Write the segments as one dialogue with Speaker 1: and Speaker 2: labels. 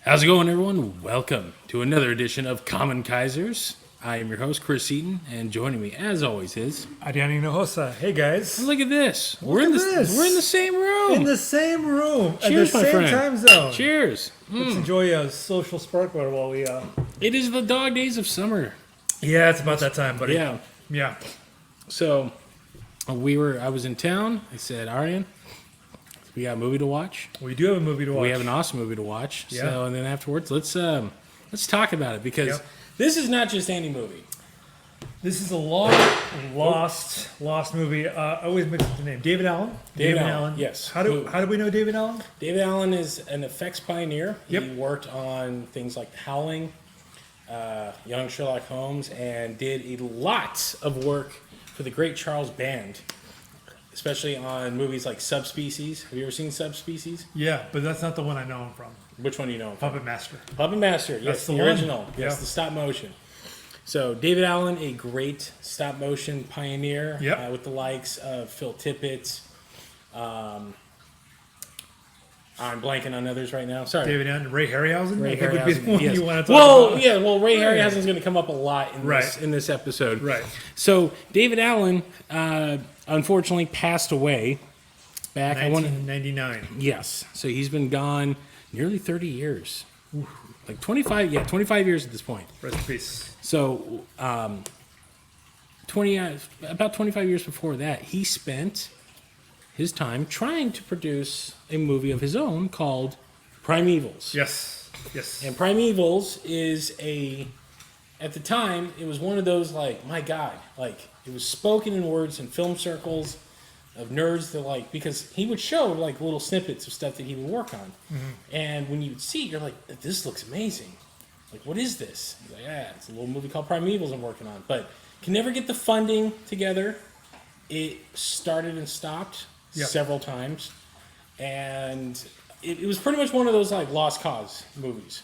Speaker 1: How's it going, everyone? Welcome to another edition of KAIZERS. I am your host, Chris Eaton, and joining me, as always, is
Speaker 2: Arian and Hey, guys.
Speaker 1: look at this.
Speaker 2: We're in
Speaker 1: the same room.
Speaker 2: In the same room.
Speaker 1: Cheers,
Speaker 2: at the
Speaker 1: my
Speaker 2: same
Speaker 1: friend.
Speaker 2: time zone.
Speaker 1: Cheers.
Speaker 2: Let's enjoy a social sparkler while we...
Speaker 1: It is the dog days of summer.
Speaker 2: Yeah, it's about that time, buddy.
Speaker 1: Yeah. So I was in town. I said, Arian, we got a movie to watch.
Speaker 2: We do have a movie to watch.
Speaker 1: We have an awesome movie to watch.
Speaker 2: Yeah.
Speaker 1: So, and then afterwards, let's talk about it because this is not just any movie.
Speaker 2: This is a lost movie. I always mix up the name. David Allen.
Speaker 1: David Allen. Yes.
Speaker 2: How do we know David Allen?
Speaker 1: David Allen is an effects pioneer.
Speaker 2: Yep.
Speaker 1: He worked on things like Howling, Young Sherlock Holmes, and did a lot of work for the great Charles Band, especially on movies like Subspecies. Have you ever seen Subspecies?
Speaker 2: Yeah, but that's not the one I know him from.
Speaker 1: Which one do you know him from?
Speaker 2: Puppet Master.
Speaker 1: Puppet Master, yes,
Speaker 2: That's
Speaker 1: the
Speaker 2: the
Speaker 1: original.
Speaker 2: one.
Speaker 1: Yes,
Speaker 2: Yeah.
Speaker 1: the stop motion. So David Allen, a great stop motion pioneer with the likes of Phil Tippett. I'm blanking on others right now. Sorry.
Speaker 2: David Allen. Ray Harryhausen?
Speaker 1: Ray
Speaker 2: I think would be the
Speaker 1: Harryhausen,
Speaker 2: one
Speaker 1: yes.
Speaker 2: you want to talk about.
Speaker 1: Ray Harryhausen's going to come up a lot in this episode.
Speaker 2: Right.
Speaker 1: So David Allen, unfortunately, passed away back.
Speaker 2: 1999.
Speaker 1: Yes. So he's been gone nearly 30 years. Like 25 years at this point.
Speaker 2: Rest in peace.
Speaker 1: So, about 25 years before that, he spent his time trying to produce a movie of his own called Primevals.
Speaker 2: Yes.
Speaker 1: And Primevals is at the time, it was one of those, like, my God, like, it was spoken in words in film circles of nerds that, like, because he would show, like, little snippets of stuff that he would work on. Mm-hmm. And when you would see it, you're like, this looks amazing. Like, what is this? He's like, it's a little movie called Primevals I'm working on. But can never get the funding together. It started and stopped several times. And it was pretty much one of those, like, lost cause movies.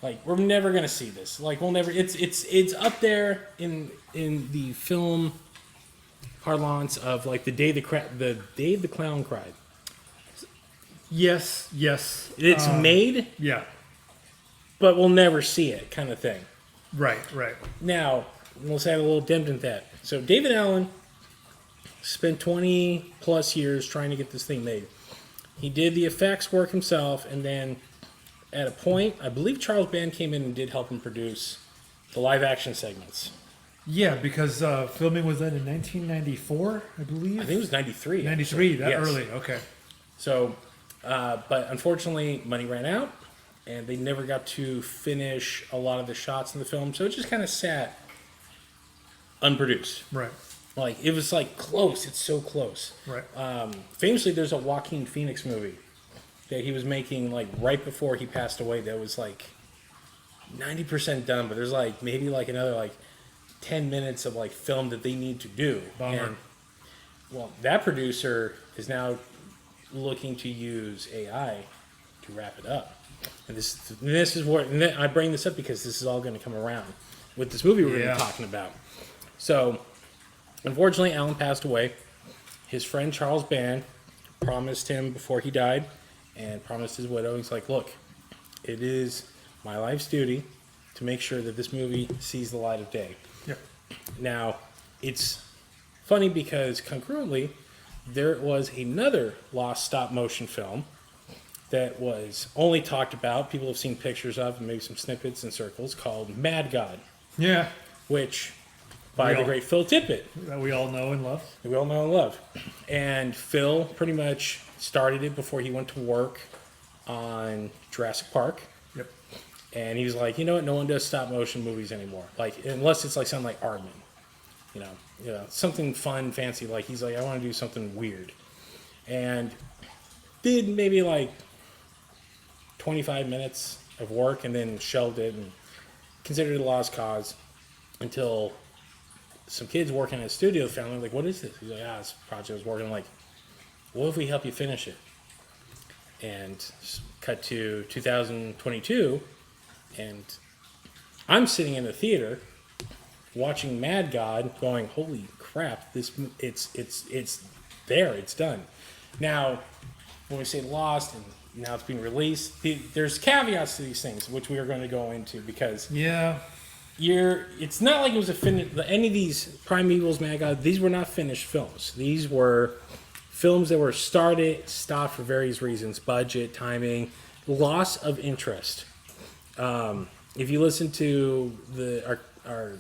Speaker 1: Like, we're never going to see this. Like, we'll never... It's up there in the film parlance of, like, the day the clown cried.
Speaker 2: Yes.
Speaker 1: It's made...
Speaker 2: Yeah.
Speaker 1: But we'll never see it, kind of thing.
Speaker 2: Right.
Speaker 1: Now, let's add a little dent in that. So David Allen spent 20 plus years trying to get this thing made. He did the effects work himself, and then at a point, I believe Charles Band came in and did help him produce the live action segments.
Speaker 2: Yeah, because filming was done in 1994, I believe.
Speaker 1: I think it was 93.
Speaker 2: 93, that early, okay.
Speaker 1: So, but unfortunately, money ran out. And they never got to finish a lot of the shots in the film, so it just kind of sat unproduced.
Speaker 2: Right.
Speaker 1: Like, it was, like, close. It's so close.
Speaker 2: Right.
Speaker 1: Famously, there's a Joaquin Phoenix movie that he was making, like, right before he passed away that was, like, 90% done, but there's, like, maybe, like, another, like, 10 minutes of, like, film that they need to do.
Speaker 2: Bummer.
Speaker 1: And, well, that producer is now looking to use AI to wrap it up. And this is what I bring this up because this is all going to come around with this movie we're going to be talking about. So, unfortunately, Allen passed away. His friend Charles Band promised him before he died and promised his widow. He's like, look, it is my life's duty to make sure that this movie sees the light of day.
Speaker 2: Yep.
Speaker 1: Now, it's funny because concurrently, there was another lost stop motion film that was only talked about, people have seen pictures of, and maybe some snippets and circles, called Mad God.
Speaker 2: Yeah.
Speaker 1: Which, by the great Phil Tippett.
Speaker 2: That we all know and love.
Speaker 1: That we all know and love. And Phil pretty much started it before he went to work on Jurassic Park.
Speaker 2: Yep.
Speaker 1: And he was like, you know what, no one does stop motion movies anymore. Like, unless it's like something like Aardman. You know, something fun, fancy. Like, he's like, I want to do something weird. And did maybe like 25 minutes of work and then shelved it and considered it a lost cause until some kids working at a studio found him, like, what is this? He's like, this project I was working on. Like, what if we help you finish it? And cut to 2022, and I'm sitting in the theater watching Mad God going, holy crap, it's there, it's done. Now, when we say lost and now it's being released. There's caveats to these things, which we are going to go into because it's not like it was any of these Primevals, Mad God, these were not finished films. These were films that were started, stopped for various reasons: budget, timing, loss of interest. If you listen to our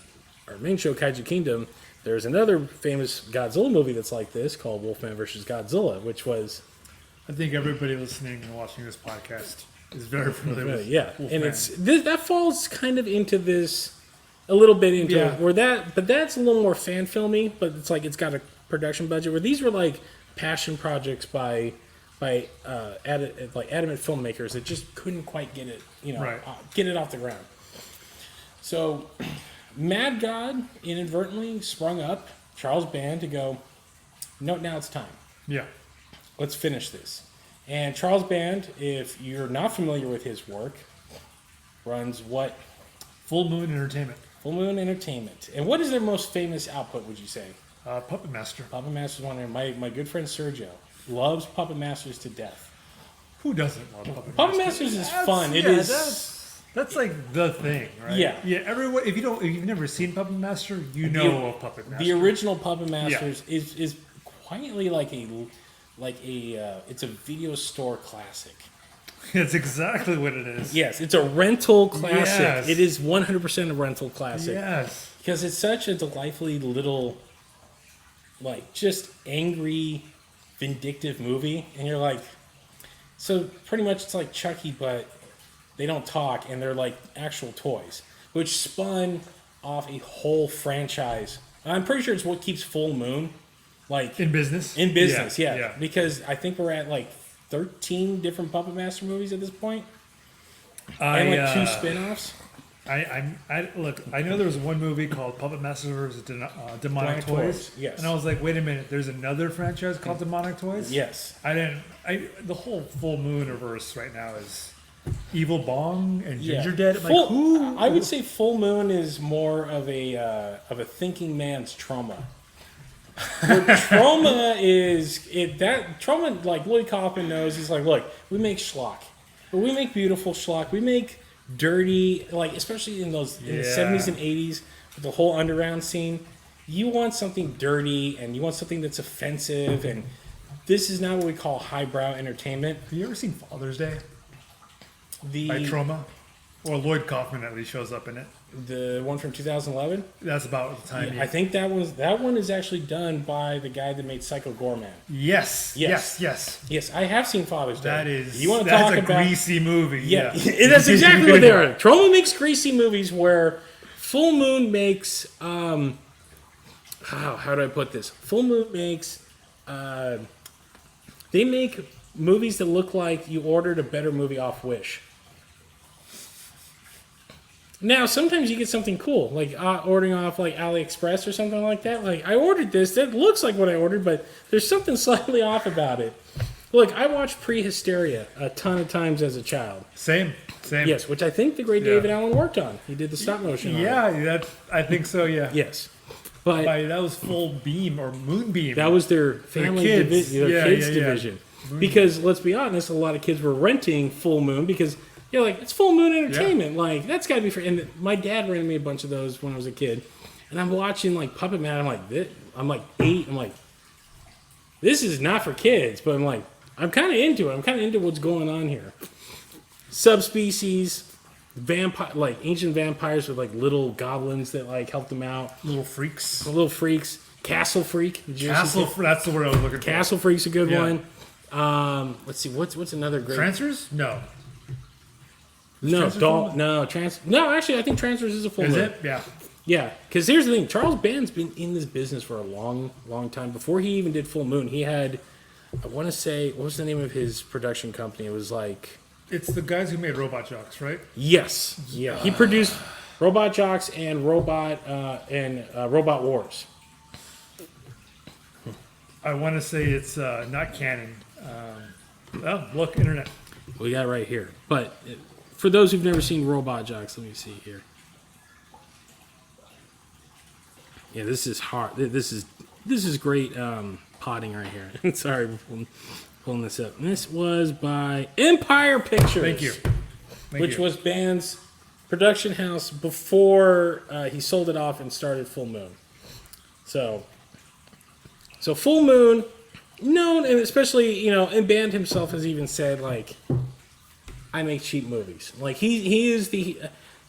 Speaker 1: main show, Kaiju Kingdom, there's another famous Godzilla movie that's like this called Wolfman vs. Godzilla, which was...
Speaker 2: I think everybody listening and watching this podcast is very familiar with
Speaker 1: Wolfman. And that falls kind of into this... a little bit into it, but that's a little more fan filmy, but it's like it's got a production budget where these were like passion projects by adamant filmmakers that just couldn't quite get it, get it off the ground. So Mad God inadvertently sprung up Charles Band to go, no, now it's time.
Speaker 2: Yeah.
Speaker 1: Let's finish this. And Charles Band, if you're not familiar with his work, runs what?
Speaker 2: Full Moon Entertainment.
Speaker 1: Full Moon Entertainment. And what is their most famous output, would you say?
Speaker 2: Puppet Master.
Speaker 1: Puppet Master's one of my good friend Sergio loves Puppet Masters to death.
Speaker 2: Who doesn't love Puppet Masters?
Speaker 1: Puppet Masters is fun. It is.
Speaker 2: That's like the thing, right?
Speaker 1: Yeah.
Speaker 2: Yeah. Everyone, if you've never seen Puppet Master, you know of Puppet Master.
Speaker 1: The original Puppet Masters is quietly like it's a video store classic.
Speaker 2: It's exactly what it is.
Speaker 1: Yes, it's a rental classic.
Speaker 2: Yes.
Speaker 1: It is 100% a rental classic.
Speaker 2: Yes.
Speaker 1: Because it's such a delightfully little, like, just angry, vindictive movie. And you're like, so pretty much it's like Chucky, but they don't talk and they're like actual toys, which spun off a whole franchise. I'm pretty sure it's what keeps Full Moon, like...
Speaker 2: In business?
Speaker 1: In business, yeah. Because I think we're at, like, 13 different Puppet Master movies at this point. And like 2 spin-offs.
Speaker 2: Look, I know there was one movie called Puppet Master vs. Demonic Toys.
Speaker 1: Yes.
Speaker 2: And I was like, wait a minute, there's another franchise called Demonic Toys?
Speaker 1: Yes.
Speaker 2: The whole Full Mooniverse right now is Evil Bong and Ginger Dead.
Speaker 1: I would say Full Moon is more of a thinking man's trauma. Trauma is trauma, like Lloyd Kaufman knows. He's like, look, we make schlock, but we make beautiful schlock. We make dirty, like especially in the 70s and 80s with the whole underground scene. You want something dirty and you want something that's offensive, and this is not what we call highbrow entertainment.
Speaker 2: Have you ever seen Father's Day? By Trauma? Or Lloyd Kaufman at least shows up in it.
Speaker 1: The one from 2011?
Speaker 2: That's about the time.
Speaker 1: I think that one is actually done by the guy that made Psycho Goreman.
Speaker 2: Yes,
Speaker 1: I have seen Father's Day.
Speaker 2: That's a greasy movie.
Speaker 1: Yeah. That's exactly what they are. Trauma makes greasy movies where Full Moon makes how do I put this? Full Moon makes they make movies that look like you ordered a better movie off Wish. Now, sometimes you get something cool, like ordering off like AliExpress or something like that. Like, I ordered this, that looks like what I ordered, but there's something slightly off about it. Look, I watched Pre-Hysteria a ton of times as a child.
Speaker 2: Same.
Speaker 1: Yes, which I think the great David Allen worked on. He did the stop motion on it.
Speaker 2: I think so, yeah.
Speaker 1: Yes. But
Speaker 2: that was Full Beam or Moonbeam.
Speaker 1: That was their family division. Because, let's be honest, a lot of kids were renting Full Moon because... Yeah, like, it's Full Moon Entertainment. Yeah. Like, that's got to be free. And my dad rented me a bunch of those when I was a kid. And I'm watching, like, Puppet Man. I'm like 8. I'm like, this is not for kids. But I'm kind of into it. I'm kind of into what's going on here. Subspecies, ancient vampires with, like, little goblins that, like, help them out.
Speaker 2: Little freaks.
Speaker 1: Castle Freak.
Speaker 2: That's the word I was looking for.
Speaker 1: Castle Freak's a good one. Let's see. What's another great...
Speaker 2: Transfers? No.
Speaker 1: Actually, I think Transfers is a Full Moon.
Speaker 2: Is it? Yeah.
Speaker 1: Yeah, because here's the thing. Charles Band's been in this business for a long, long time. Before he even did Full Moon, he had, I want to say, what was the name of his production company? It was like...
Speaker 2: It's the guys who made Robot Jocks, right?
Speaker 1: Yes. Yeah. He produced Robot Jocks and Robot Wars.
Speaker 2: I want to say it's not canon. Look, internet.
Speaker 1: We got it right here. But... For those who've never seen Robot Jocks, let me see here. Yeah, this is hard. This is great potting right here. Sorry, pulling this up. And this was by Empire Pictures.
Speaker 2: Thank you.
Speaker 1: Which was Band's production house before he sold it off and started Full Moon. So Full Moon, known, and especially, and Band himself has even said, like, I make cheap movies. Like, he is the...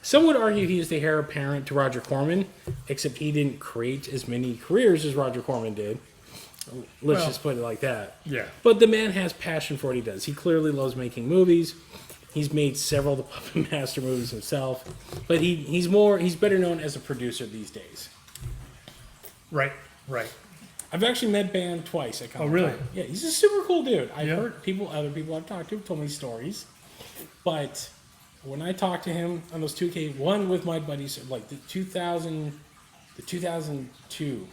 Speaker 1: Some would argue he is the heir apparent to Roger Corman, except he didn't create as many careers as Roger Corman did. Let's just put it like that.
Speaker 2: Yeah.
Speaker 1: But the man has passion for what he does. He clearly loves making movies. He's made several of the Puppet Master movies himself. But he's better known as a producer these days.
Speaker 2: Right.
Speaker 1: I've actually met Band twice at Comic-Con.
Speaker 2: Oh, really?
Speaker 1: Yeah, he's a super cool dude. I've heard other people I've talked to have told me stories. But when I talked to him on those two occasions, one with my buddies, like the 2002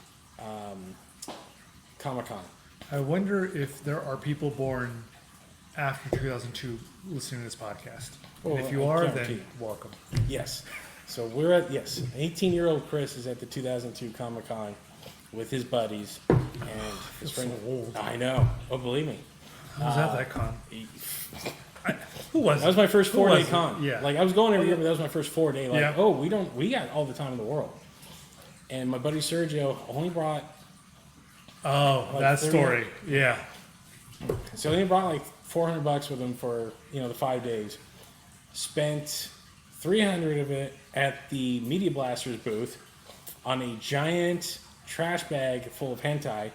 Speaker 1: Comic-Con.
Speaker 2: I wonder if there are people born after 2002 listening to this podcast. And if you are, then welcome.
Speaker 1: Yes. So we're at 18-year-old Chris is at the 2002 Comic-Con with his buddies and his friend.
Speaker 2: So old.
Speaker 1: I know. Oh, believe me.
Speaker 2: Who was at that con? Who was it?
Speaker 1: That was my first 4-day con.
Speaker 2: Yeah.
Speaker 1: Like, I was going every year, but that was my first 4 day. Like,
Speaker 2: Yeah.
Speaker 1: we got all the time in the world. And my buddy Sergio only brought...
Speaker 2: that story. Yeah.
Speaker 1: So he brought like $400 with him for, the 5 days. Spent $300 of it at the Media Blasters booth on a giant trash bag full of hentai.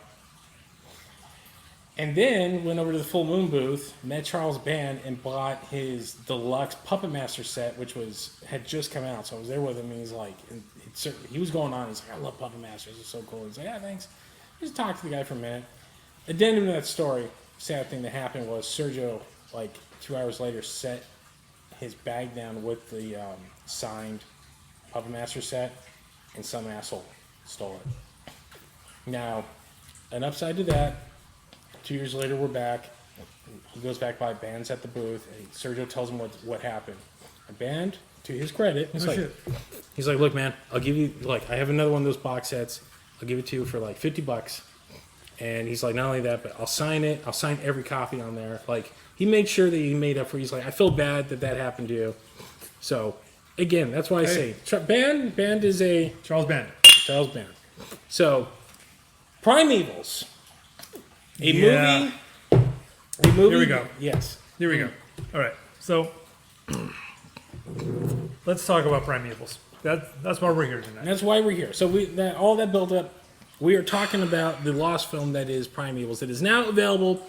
Speaker 1: And then went over to the Full Moon booth, met Charles Band, and bought his deluxe Puppet Master set, which had just come out. So I was there with him, and he's like, he was going on. He's like, I love Puppet Masters. It's so cool. He's like, yeah, thanks. Just talked to the guy for a minute. Addendum to that story, sad thing that happened was Sergio, like 2 hours later, set his bag down with the signed Puppet Master set, and some asshole stole it. Now, an upside to that, 2 years later, we're back. He goes back by Band's at the booth, and Sergio tells him what happened. And Band, to his credit, he's like, look, man, I'll give you, like, I have another one of those box sets. I'll give it to you for like $50. And he's like, not only that, but I'll sign it. I'll sign every copy on there. Like, he made sure that he made up for. He's like, I feel bad that happened to you. So, again, that's why I say Band is a
Speaker 2: Charles Band.
Speaker 1: So, Primevals, a movie. Here we go. Yes.
Speaker 2: Here we go. All right. So, let's talk about Primevals. That's why we're here tonight.
Speaker 1: That's why we're here. So all that build up, we are talking about the lost film that is Primevals. That is now available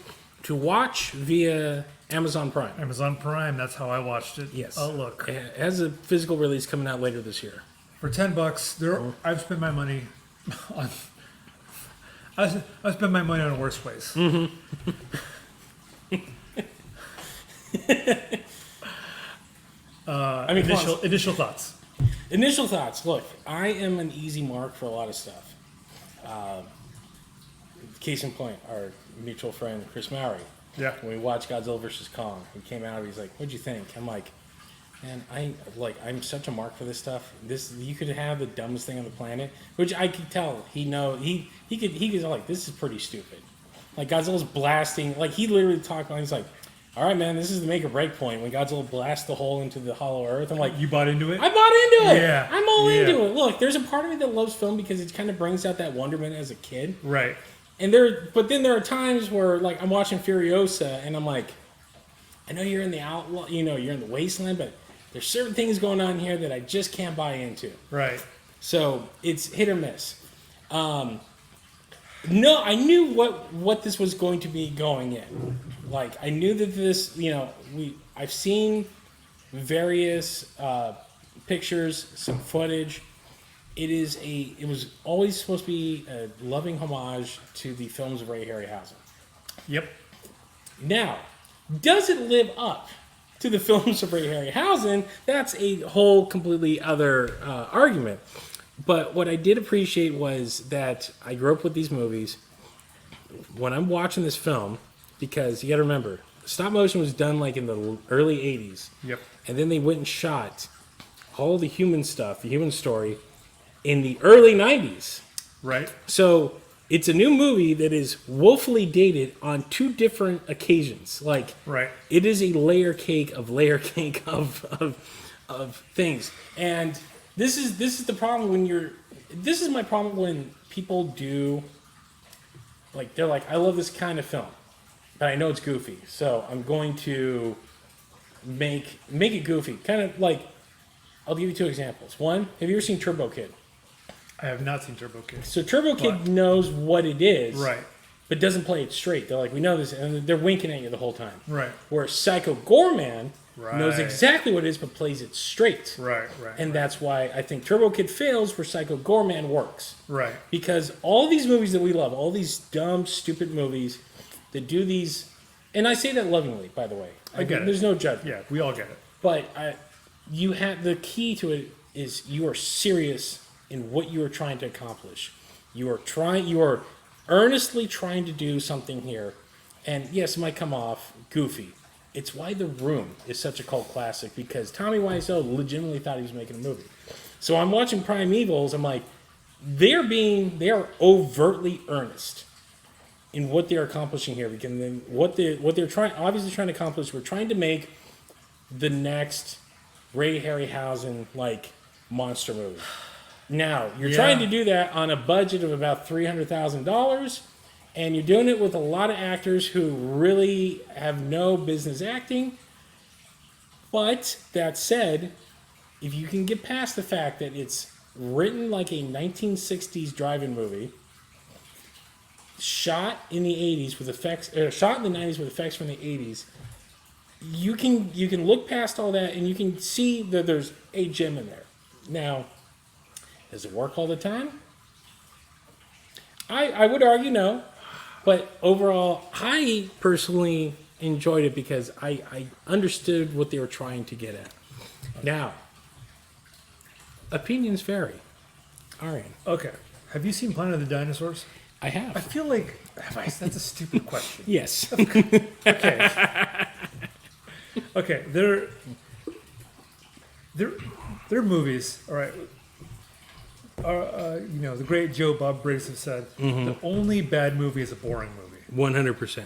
Speaker 1: to watch via Amazon Prime.
Speaker 2: Amazon Prime. That's how I watched it.
Speaker 1: Yes.
Speaker 2: Oh, look.
Speaker 1: It has a physical release coming out later this year.
Speaker 2: For $10, I've spent my money on. I spent my money on worse ways.
Speaker 1: Mm-hmm.
Speaker 2: Initial thoughts.
Speaker 1: Initial thoughts. Look, I am an easy mark for a lot of stuff. Case in point, our mutual friend Chris Mowry.
Speaker 2: Yeah.
Speaker 1: When we watched Godzilla vs. Kong, he came out. He's like, "What'd you think?" I'm like, "Man, I'm such a mark for this stuff. You could have the dumbest thing on the planet, which I could tell. He could like, this is pretty stupid. Like Godzilla's blasting. Like he literally talked. He's like, all right, man, this is the make or break point when Godzilla blasts the hole into the hollow earth. I'm like,
Speaker 2: you bought into it?
Speaker 1: I bought into it.
Speaker 2: Yeah.
Speaker 1: I'm all into it. Look, there's a part of me that loves film because it kind of brings out that wonderment as a kid.
Speaker 2: Right.
Speaker 1: But then there are times where, like, I'm watching Furiosa and I'm like, I know you're in the outlaw, you're in the wasteland, but there's certain things going on here that I just can't buy into.
Speaker 2: Right.
Speaker 1: So it's hit or miss. No, I knew what this was going to be going in. Like, I knew that this, I've seen various pictures, some footage. It was always supposed to be a loving homage to the films of Ray Harryhausen.
Speaker 2: Yep.
Speaker 1: Now, does it live up to the films of Ray Harryhausen? That's a whole completely other argument. But what I did appreciate was that I grew up with these movies. When I'm watching this film, because you got to remember, stop motion was done like in the early 80s.
Speaker 2: Yep.
Speaker 1: And then they went and shot all the human stuff, the human story, in the early 90s.
Speaker 2: Right.
Speaker 1: So it's a new movie that is woefully dated on 2 different occasions. Like,
Speaker 2: Right.
Speaker 1: it is a layer cake of things. And this is the problem when this is my problem when people do, like, they're like, I love this kind of film, but I know it's goofy, so I'm going to make it goofy. Kind of like, I'll give you 2 examples. One, have you ever seen Turbo Kid?
Speaker 2: I have not seen Turbo Kid.
Speaker 1: So Turbo Kid knows what it is,
Speaker 2: Right.
Speaker 1: but doesn't play it straight. They're like, we know this, and they're winking at you the whole time.
Speaker 2: Right.
Speaker 1: Where Psycho Gorman knows
Speaker 2: Right.
Speaker 1: exactly what it is, but plays it straight.
Speaker 2: Right.
Speaker 1: And that's why I think Turbo Kid fails where Psycho Gorman works.
Speaker 2: Right.
Speaker 1: Because all these movies that we love, all these dumb, stupid movies that do these, and I say that lovingly, by the way.
Speaker 2: I get it.
Speaker 1: There's no judgment.
Speaker 2: Yeah, we all get it.
Speaker 1: But you have the key to it is you are serious in what you are trying to accomplish. You are earnestly trying to do something here, and yes, it might come off goofy. It's why The Room is such a cult classic, because Tommy Wiseau legitimately thought he was making a movie. So I'm watching Primevals. I'm like, they are overtly earnest in what they're accomplishing here, because then what they're obviously trying to accomplish. We're trying to make the next Ray Harryhausen like monster movie. Now you're trying to do that on a budget of about $300,000, and you're doing it with a lot of actors who really have no business acting. But that said, if you can get past the fact that it's written like a 1960s drive-in movie, shot in the 80s with effects, shot in the 90s with effects from the 80s, you can look past all that and you can see that there's a gem in there. Now, does it work all the time? I would argue no, but overall, I personally enjoyed it because I understood what they were trying to get at. Now, opinions vary. Arian.
Speaker 2: Okay. Have you seen Planet of the Dinosaurs?
Speaker 1: I have.
Speaker 2: I feel like that's a stupid question.
Speaker 1: Yes.
Speaker 2: Okay. Okay. They're movies. All right. The great Joe Bob Briggs have said the only bad movie is a boring movie.
Speaker 1: 100%.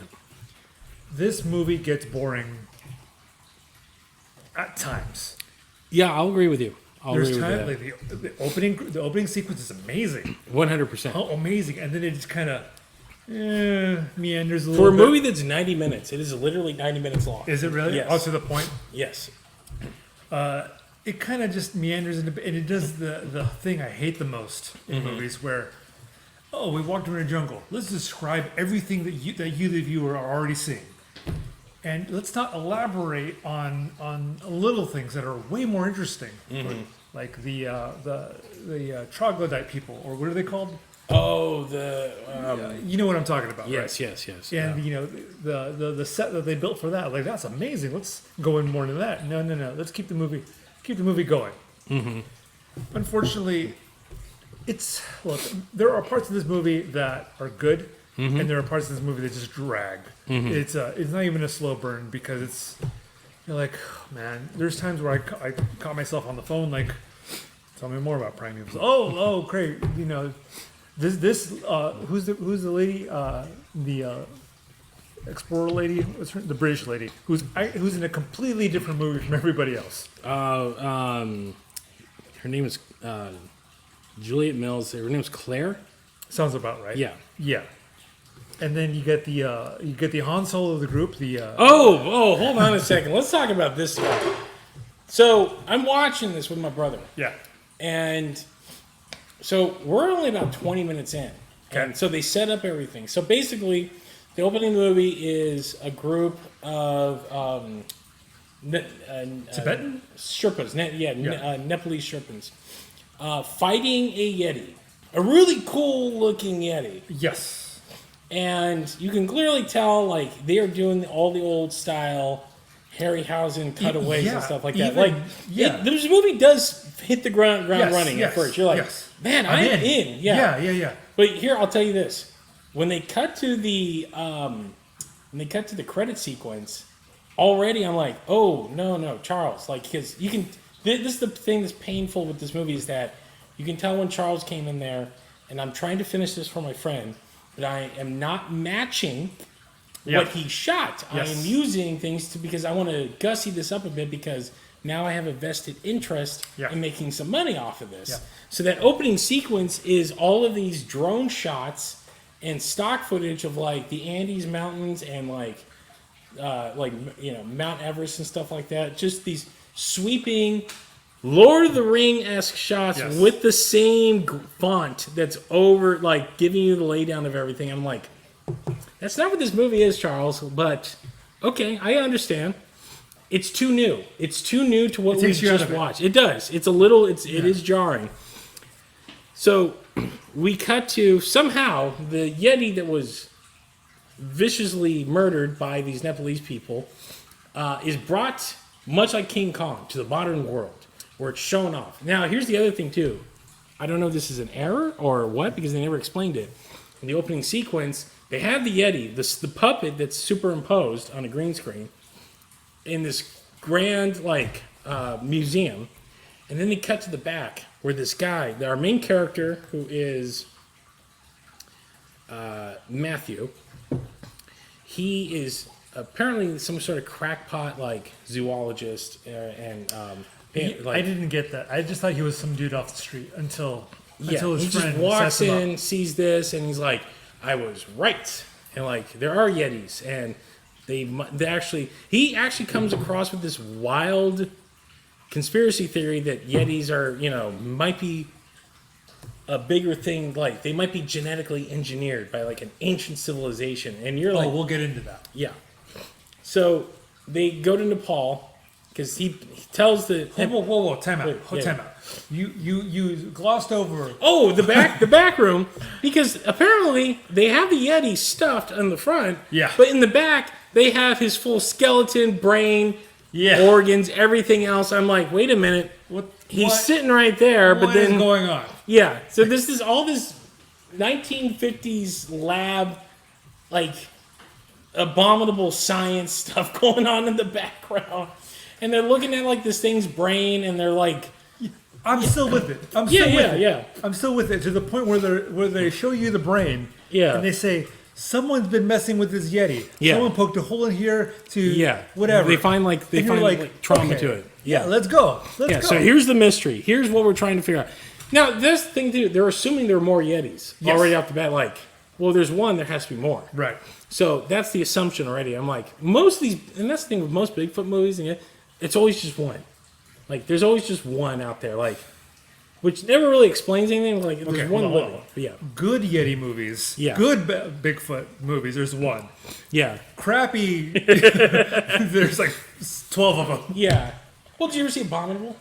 Speaker 2: This movie gets boring at times.
Speaker 1: Yeah, I'll agree with you.
Speaker 2: There's times like the opening sequence is amazing.
Speaker 1: 100%.
Speaker 2: Oh, amazing, and then it just kind of meanders a little bit.
Speaker 1: For a movie that's 90 minutes, it is literally 90 minutes long.
Speaker 2: Is it really?
Speaker 1: Yes.
Speaker 2: Oh, to the point?
Speaker 1: Yes.
Speaker 2: It kind of just meanders into, and it does the thing I hate the most in movies where, we walked through a jungle. Let's describe everything that you the viewer are already seeing, and let's not elaborate on little things that are way more interesting, like the troglodyte people, or what are they called?
Speaker 1: Oh,
Speaker 2: You know what I'm talking about,
Speaker 1: yes,
Speaker 2: right?
Speaker 1: yes.
Speaker 2: And the set that they built for that, like that's amazing. Let's go in more into that. No. Let's keep the movie going. Unfortunately, there are parts of this movie that are good, and there are parts of this movie that just drag. It's not even a slow burn because you're like, oh, man. There's times where I caught myself on the phone like, tell me more about Primevals. Oh, great. This who's the lady? The explorer lady? What's her? The British lady who's in a completely different movie from everybody else.
Speaker 1: Her name is Juliet Mills. Her name is Claire.
Speaker 2: Sounds about right.
Speaker 1: Yeah.
Speaker 2: And then you get the Han Solo of the group.
Speaker 1: Hold on a second. Let's talk about this one. So I'm watching this with my brother.
Speaker 2: Yeah.
Speaker 1: And so we're only about 20 minutes in.
Speaker 2: Okay.
Speaker 1: And so they set up everything. So basically, the opening movie is a group of
Speaker 2: Tibetan?
Speaker 1: Sherpas, Nepalese Sherpas, fighting a Yeti. A really cool looking Yeti.
Speaker 2: Yes.
Speaker 1: And you can clearly tell, like, they are doing all the old style Harryhausen cutaways and stuff like that. This movie does hit the ground running at first. You're like, man, I'm in.
Speaker 2: Yeah.
Speaker 1: But here, I'll tell you this: when they cut to the credit sequence, already I'm like, oh no, Charles, like, because you can. This is the thing that's painful with this movie is that you can tell when Charles came in there, and I'm trying to finish this for my friend. but I am not matching
Speaker 2: Yeah.
Speaker 1: what he shot.
Speaker 2: Yes.
Speaker 1: I am using things because I want to gussy this up a bit because now I have a vested interest
Speaker 2: Yeah.
Speaker 1: in making some money off of this.
Speaker 2: Yeah.
Speaker 1: So that opening sequence is all of these drone shots and stock footage of like the Andes Mountains and like Mount Everest and stuff like that. Just these sweeping Lord of the Ring-esque shots
Speaker 2: Yes.
Speaker 1: with the same font that's over, like giving you the laydown of everything. I'm like, that's not what this movie is, Charles. But okay, I understand. It's too new. It's too new to what we
Speaker 2: takes you out
Speaker 1: just
Speaker 2: of it.
Speaker 1: watched. It does. It's a little. It is jarring. So we cut to somehow the Yeti that was viciously murdered by these Nepalese people is brought, much like King Kong, to the modern world where it's shown off. Now, here's the other thing too. I don't know if this is an error or what because they never explained it. In the opening sequence, they have the Yeti, the puppet that's superimposed on a green screen, in this grand museum, and then they cut to the back where this guy, our main character, who is Matthew, he is apparently some sort of crackpot like zoologist
Speaker 2: I didn't get that. I just thought he was some dude off the street until his
Speaker 1: he
Speaker 2: friend
Speaker 1: just walks
Speaker 2: sets him up.
Speaker 1: in, sees this, and he's like, "I was right." And like, there are Yetis, and he actually comes across with this wild conspiracy theory that Yetis are, might be a bigger thing. Like they might be genetically engineered by like an ancient civilization, and you're like,
Speaker 2: we'll get into that.
Speaker 1: yeah. So they go to Nepal because he tells the
Speaker 2: Whoa, time out.
Speaker 1: Wait,
Speaker 2: Time out. You glossed over.
Speaker 1: Oh, the back room, because apparently they have the Yeti stuffed on the front.
Speaker 2: Yeah.
Speaker 1: But in the back, they have his full skeleton, brain, organs, everything else. I'm like, wait a minute. He's sitting right there, but then
Speaker 2: what is going on?
Speaker 1: Yeah. So this is all this 1950s lab, like abominable science stuff going on in the background, and they're looking at like this thing's brain, and they're like.
Speaker 2: I'm still with it. I'm still with it to the point where they show you the brain.
Speaker 1: Yeah.
Speaker 2: And they say someone's been messing with this Yeti.
Speaker 1: Yeah.
Speaker 2: Someone poked a hole in here to whatever.
Speaker 1: They find trauma to it.
Speaker 2: Yeah. Let's go. Let's go.
Speaker 1: So here's the mystery. Here's what we're trying to figure out. Now this thing too, they're assuming there are more Yetis already off the bat. Like, well, there's one. There has to be more.
Speaker 2: Right.
Speaker 1: So that's the assumption already. I'm like, most of these, and that's the thing with most Bigfoot movies, and it's always just one. Like, there's always just one out there, like, which never really explains anything. Like, there's one living. Yeah.
Speaker 2: Good Yeti movies. Yeah. Good Bigfoot movies. There's one.
Speaker 1: Yeah.
Speaker 2: Crappy. There's like 12 of them.
Speaker 1: Yeah. Well, did you ever see Abominable?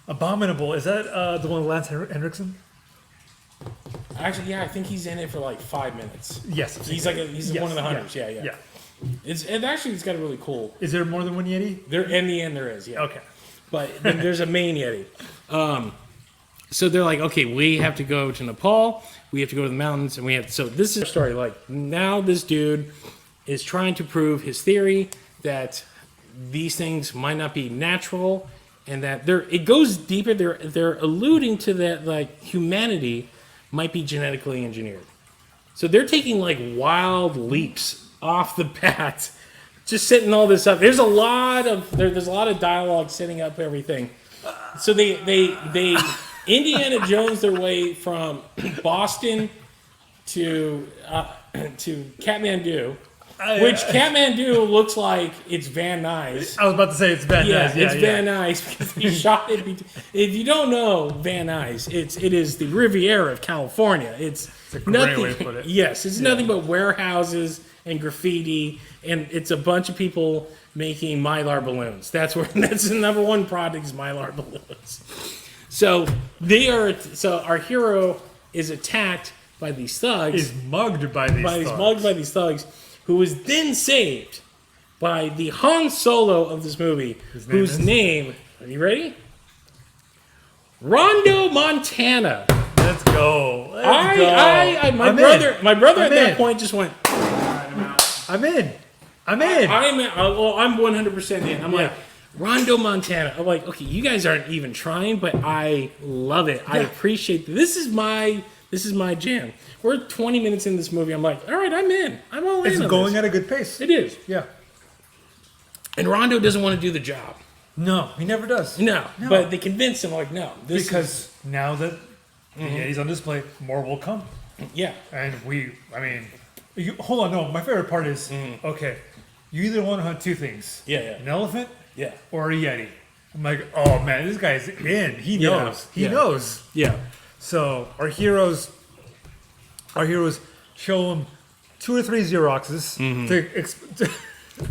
Speaker 2: Abominable. Is that the one with Lance Henriksen?
Speaker 1: Actually, yeah, I think he's in it for like 5 minutes.
Speaker 2: Yes.
Speaker 1: He's one of the hunters. Yeah. It's got a really cool.
Speaker 2: Is there more than one Yeti?
Speaker 1: In the end, there is. Yeah.
Speaker 2: Okay.
Speaker 1: But then there's a main Yeti. So they're like, okay, we have to go to Nepal. We have to go to the mountains, and so this is a story. Like, now this dude is trying to prove his theory that these things might not be natural, and that it goes deeper. They're alluding to that, like, humanity might be genetically engineered. So they're taking like wild leaps off the bat. Just setting all this up. There's a lot of dialogue setting up everything. So they Indiana Jones their way from Boston to Kathmandu, which Kathmandu looks like it's Van Nuys.
Speaker 2: I was about to say it's Van Nuys.
Speaker 1: It's Van Nuys because he shot it. If you don't know Van Nuys, it is the Riviera of California. It's
Speaker 2: a great
Speaker 1: nothing.
Speaker 2: way to put it.
Speaker 1: Yes, it's nothing but warehouses and graffiti, and it's a bunch of people making Mylar balloons. That's the number one product is Mylar balloons. So our hero is attacked by these thugs.
Speaker 2: Is mugged by these thugs,
Speaker 1: who was then saved by the Han Solo of this movie, whose name, are you ready? Rondo Montana.
Speaker 2: Let's go.
Speaker 1: My brother at that point just went,
Speaker 2: I'm in.
Speaker 1: I'm 100% in. I'm like, Rondo Montana. I'm like, okay, you guys aren't even trying, but I love it. I appreciate it. This is my This is my jam. We're 20 minutes in this movie. I'm like, all right, I'm in. I'm all in.
Speaker 2: It's
Speaker 1: on
Speaker 2: going
Speaker 1: this.
Speaker 2: at a good pace.
Speaker 1: It is.
Speaker 2: Yeah.
Speaker 1: And Rondo doesn't want to do the job.
Speaker 2: No, he never does.
Speaker 1: No. But they convince him, like, no.
Speaker 2: Because now that the Yeti's on display, more will come.
Speaker 1: Yeah.
Speaker 2: And hold on, no, my favorite part is, okay, you either want to hunt two things.
Speaker 1: Yeah.
Speaker 2: An elephant
Speaker 1: Yeah.
Speaker 2: or a Yeti. I'm like, oh man, this guy's in. He knows. He knows.
Speaker 1: Yeah.
Speaker 2: So our heroes show him 2 or 3 Xeroxes to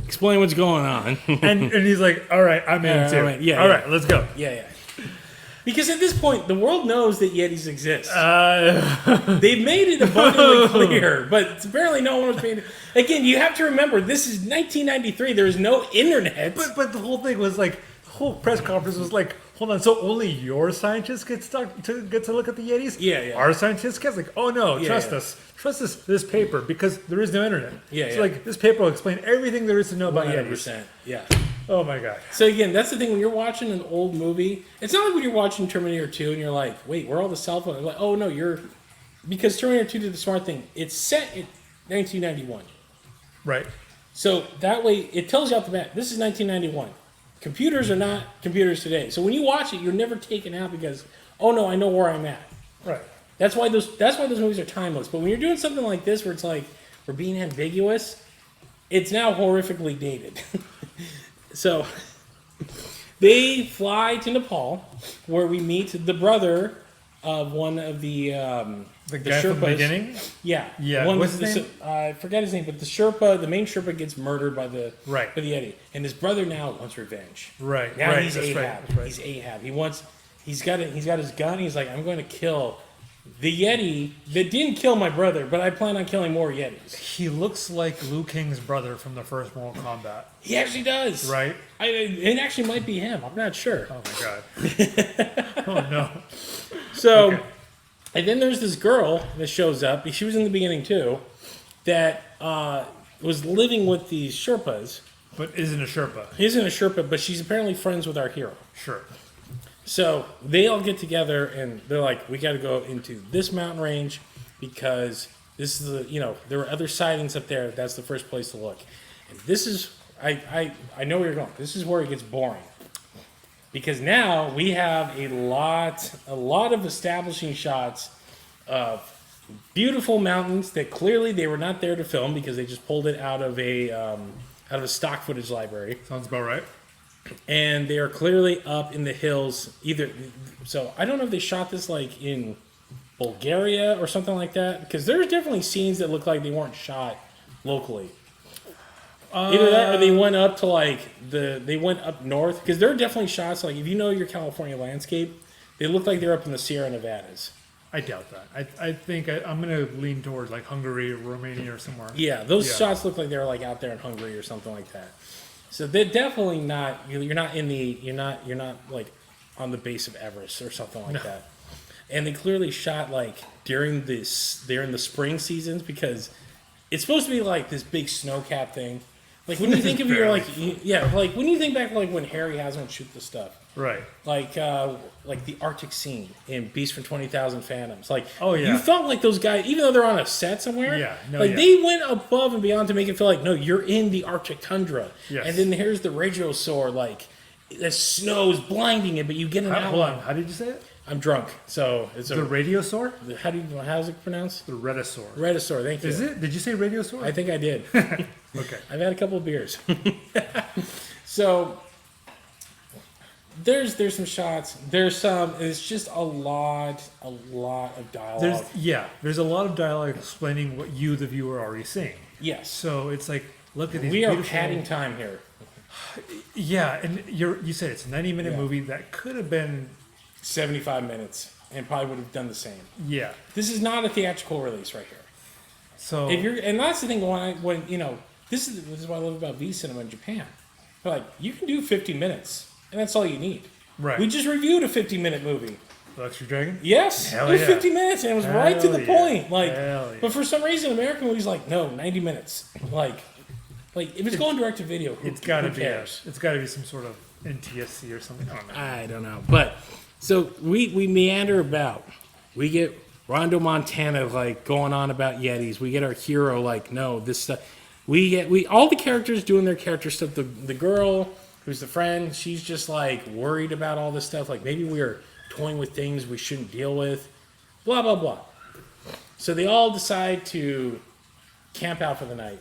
Speaker 1: Explain what's going on.
Speaker 2: and he's like, all right, I'm in too.
Speaker 1: Right. Yeah,
Speaker 2: all
Speaker 1: yeah.
Speaker 2: right, let's go.
Speaker 1: Yeah. Because at this point, the world knows that Yetis exist. They've made it abundantly clear, but apparently no one was paying. Again, you have to remember, this is 1993. There is no internet.
Speaker 2: But the whole thing was like, the whole press conference was like, hold on, so only your scientists get to look at the Yetis?
Speaker 1: Yeah.
Speaker 2: Our scientists get like, oh no, trust us. Trust this paper because there is no internet. So like this paper will explain everything there is to know about Yetis.
Speaker 1: 100%. Yeah.
Speaker 2: Oh my god.
Speaker 1: So again, that's the thing when you're watching an old movie. It's not like when you're watching Terminator 2 and you're like, wait, where are all the cell phones? Like, oh no, because Terminator 2 did the smart thing. It's set in 1991.
Speaker 2: Right.
Speaker 1: So that way, it tells you off the bat, this is 1991. Computers are not computers today. So when you watch it, you're never taken out because, oh no, I know where I'm at.
Speaker 2: Right.
Speaker 1: That's why those movies are timeless. But when you're doing something like this, where it's like we're being ambiguous, it's now horrifically dated. So they fly to Nepal, where we meet the brother of one of the
Speaker 2: guy from the beginning.
Speaker 1: Yeah.
Speaker 2: What's his name?
Speaker 1: I forget his name, but the main Sherpa, gets murdered by the Yeti, and his brother now wants revenge.
Speaker 2: Right.
Speaker 1: Now
Speaker 2: right.
Speaker 1: he's
Speaker 2: That's
Speaker 1: Ahab.
Speaker 2: Right.
Speaker 1: He's Ahab. He's got his gun. He's like, I'm going to kill the Yeti that didn't kill my brother, but I plan on killing more Yetis.
Speaker 2: He looks like Liu Kang's brother from the first Mortal Kombat.
Speaker 1: He actually does.
Speaker 2: Right.
Speaker 1: It actually might be him. I'm not sure.
Speaker 2: Oh my god. Oh no.
Speaker 1: So,
Speaker 2: okay.
Speaker 1: And then there's this girl that shows up. She was in the beginning too, that was living with these Sherpas.
Speaker 2: But isn't a Sherpa.
Speaker 1: Isn't a Sherpa, but she's apparently friends with our hero.
Speaker 2: Sure.
Speaker 1: So they all get together and they're like, we got to go into this mountain range because this is there were other sightings up there. That's the first place to look. And this is, I know where you're going. This is where it gets boring. Because now we have a lot of establishing shots of beautiful mountains that clearly they were not there to film because they just pulled it out of a stock footage library.
Speaker 2: Sounds about right.
Speaker 1: And they are clearly up in the hills. So I don't know if they shot this like in Bulgaria or something like that, because there's definitely scenes that look like they weren't shot locally. Either that, or they went up to they went up north, because there are definitely shots like if you know your California landscape, they look like they're up in the Sierra Nevadas.
Speaker 2: I doubt that. I think I'm going to lean towards like Hungary or Romania or somewhere.
Speaker 1: Yeah, those shots look like they're like out there in Hungary or something like that. So they're definitely not. You're not like on the base of Everest or something like that. And they clearly shot like during the spring seasons because it's supposed to be like this big snow-capped thing. Like when you think of your like when you think back like when Harry Hasman shoot the stuff.
Speaker 2: Right.
Speaker 1: Like the Arctic scene in Beast from 20,000 Phantoms. Like,
Speaker 2: you
Speaker 1: felt like those guys, even though they're on a set somewhere, they went above and beyond to make it feel like, no, you're in the Arctic tundra.
Speaker 2: Yes.
Speaker 1: And then here's the radiosaur, like, the snow is blinding it, but you get an outline.
Speaker 2: Hold on, how did you say it?
Speaker 1: I'm drunk, so it's
Speaker 2: the radiosaur?
Speaker 1: How's it pronounced?
Speaker 2: The retisaur.
Speaker 1: Retisaur, thank you.
Speaker 2: Is it? Did you say radiosaur?
Speaker 1: I think I did.
Speaker 2: Okay.
Speaker 1: I've had a couple of beers. So there's some shots. It's just a lot of dialogue.
Speaker 2: There's a lot of dialogue explaining what you, the viewer, are already seeing.
Speaker 1: Yes.
Speaker 2: So it's like, look at these.
Speaker 1: We are padding time here.
Speaker 2: Yeah, and you said it's a 90-minute movie that could have been
Speaker 1: 75 minutes and probably would have done the same.
Speaker 2: Yeah.
Speaker 1: This is not a theatrical release right here.
Speaker 2: So
Speaker 1: and that's the thing when this is what I love about V cinema in Japan. They're like, you can do 50 minutes and that's all you need.
Speaker 2: Right.
Speaker 1: We just reviewed a 50-minute movie.
Speaker 2: Electric Dragon?
Speaker 1: Yes.
Speaker 2: Hell
Speaker 1: it was
Speaker 2: yeah.
Speaker 1: 50 minutes and it was right to the point. Like,
Speaker 2: Hell yeah.
Speaker 1: But for some reason American movies like, no, 90 minutes. Like if it's going direct to video,
Speaker 2: it's got to be some sort of NTSC or something.
Speaker 1: I don't know. But so we meander about. We get Rondo Montana like going on about Yetis. We get our hero like, no, this stuff. We all the characters doing their character stuff. The girl who's the friend, she's just like worried about all this stuff. Like maybe we are toying with things we shouldn't deal with. Blah blah blah. So they all decide to camp out for the night,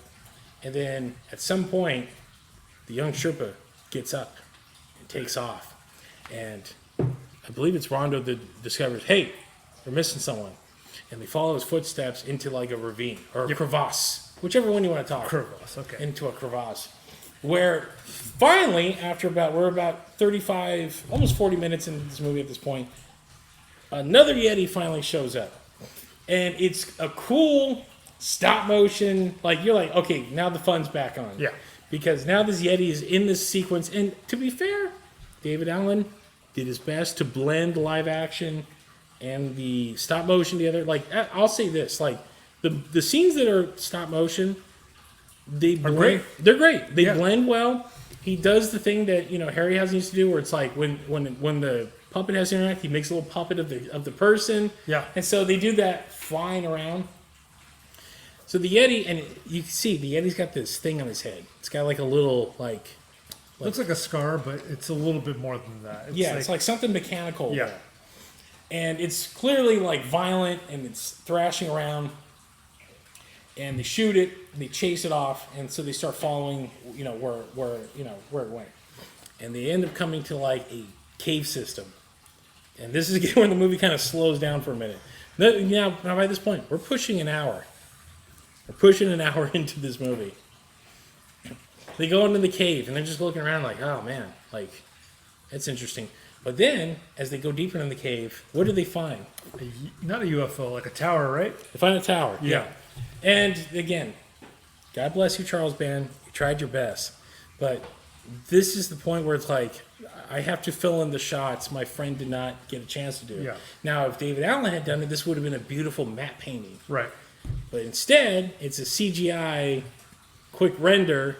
Speaker 1: and then at some point, the young Sherpa gets up and takes off, and I believe it's Rondo that discovers, hey, we're missing someone. And they follow his footsteps into like a ravine or a crevasse, whichever one you want to talk.
Speaker 2: Crevasse, okay.
Speaker 1: Into a crevasse. Where finally, after we're about 35, almost 40 minutes into this movie at this point, another Yeti finally shows up. And it's a cool stop motion. Like, you're like, okay, now the fun's back on.
Speaker 2: Yeah.
Speaker 1: Because now this Yeti is in this sequence. And to be fair, David Allen did his best to blend live action and the stop motion together. Like, I'll say this, like the scenes that are stop motion, they're great. They blend well. He does the thing that Harryhausen used to do, where it's like when the puppet has to interact, he makes a little puppet of the person.
Speaker 2: Yeah.
Speaker 1: And so they do that flying around. So the Yeti, and you can see the Yeti's got this thing on his head. It's got like a little
Speaker 2: looks like a scar, but it's a little bit more than that.
Speaker 1: It's like something mechanical.
Speaker 2: Yeah.
Speaker 1: There. And it's clearly like violent, and it's thrashing around. And they shoot it, and they chase it off, and so they start following, where it went. And they end up coming to like a cave system. And this is again when the movie kind of slows down for a minute. Now by this point, we're pushing an hour. We're pushing an hour into this movie. They go into the cave, and they're just looking around like, oh man, like, that's interesting. But then, as they go deeper in the cave, what do they find?
Speaker 2: Not a UFO, like a tower, right?
Speaker 1: They find a tower.
Speaker 2: Yeah.
Speaker 1: And again, God bless you, Charles Band. You tried your best. But this is the point where it's like, I have to fill in the shots my friend did not get a chance to do.
Speaker 2: Yeah.
Speaker 1: Now, if David Allen had done it, this would have been a beautiful matte painting.
Speaker 2: Right.
Speaker 1: But instead, it's a CGI quick render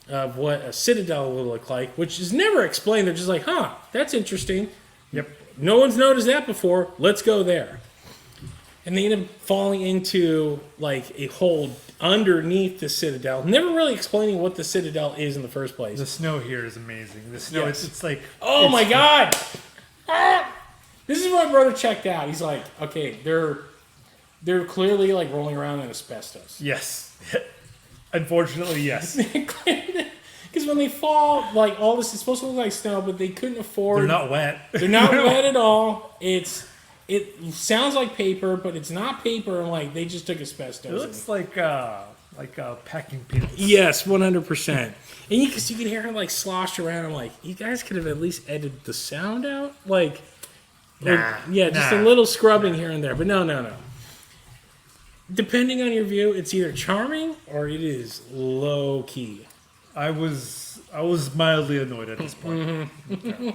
Speaker 1: of what a citadel will look like, which is never explained. They're just like, that's interesting.
Speaker 2: Yep.
Speaker 1: No one's noticed that before. Let's go there. And they end up falling into like a hole underneath the citadel, never really explaining what the citadel is in the first place.
Speaker 2: The snow here is amazing. The snow,
Speaker 1: Yes.
Speaker 2: it's like...
Speaker 1: Oh my God! This is where my brother checked out. He's like, okay, they're clearly like rolling around in asbestos.
Speaker 2: Yes. Unfortunately, yes.
Speaker 1: Because when they fall, like all this is supposed to look like snow, but they couldn't afford.
Speaker 2: They're not wet.
Speaker 1: They're not wet at all. It sounds like paper, but it's not paper. And like they just took asbestos.
Speaker 2: It looks like packing peanuts.
Speaker 1: Yes, 100%. And you can hear her like slosh around. I'm like, you guys could have at least edited the sound out, like, just a little scrubbing here and there. But no. Depending on your view, it's either charming or it is low key.
Speaker 2: I was mildly annoyed at this point. Yeah.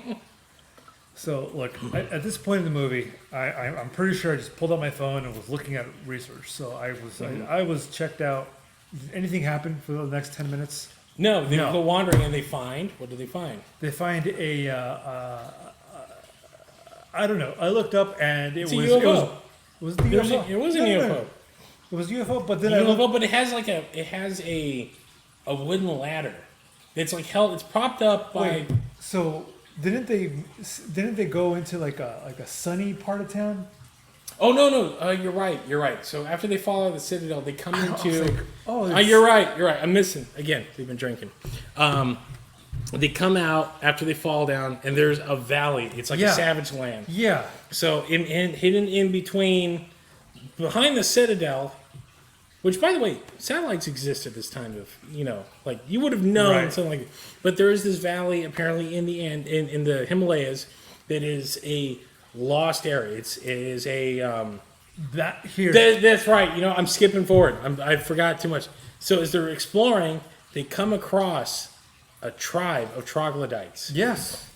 Speaker 2: So look, at this point in the movie, I'm pretty sure I just pulled out my phone and was looking at research. So I was checked out. Did anything happen for the next 10 minutes?
Speaker 1: No, they go wandering and they find. What do they find?
Speaker 2: They find a. I don't know. I looked up and it was
Speaker 1: a UFO.
Speaker 2: It was the UFO.
Speaker 1: It was a UFO.
Speaker 2: No. It was UFO, but then
Speaker 1: but it has like a wooden ladder. It's like held. It's propped up by.
Speaker 2: Wait, so didn't they go into like a sunny part of town?
Speaker 1: Oh no! You're right. So after they fall out of the citadel, they come into. You're right. I'm missing again. We've been drinking. They come out after they fall down, and there's a valley. It's like a savage land.
Speaker 2: Yeah.
Speaker 1: So hidden in between, behind the citadel, which by the way, satellites exist at this time of like you would have known something like. But there is this valley apparently in the end in the Himalayas that is a lost area. It is a
Speaker 2: that here.
Speaker 1: That's right. I'm skipping forward. I forgot too much. So as they're exploring, they come across a tribe of troglodytes.
Speaker 2: Yes.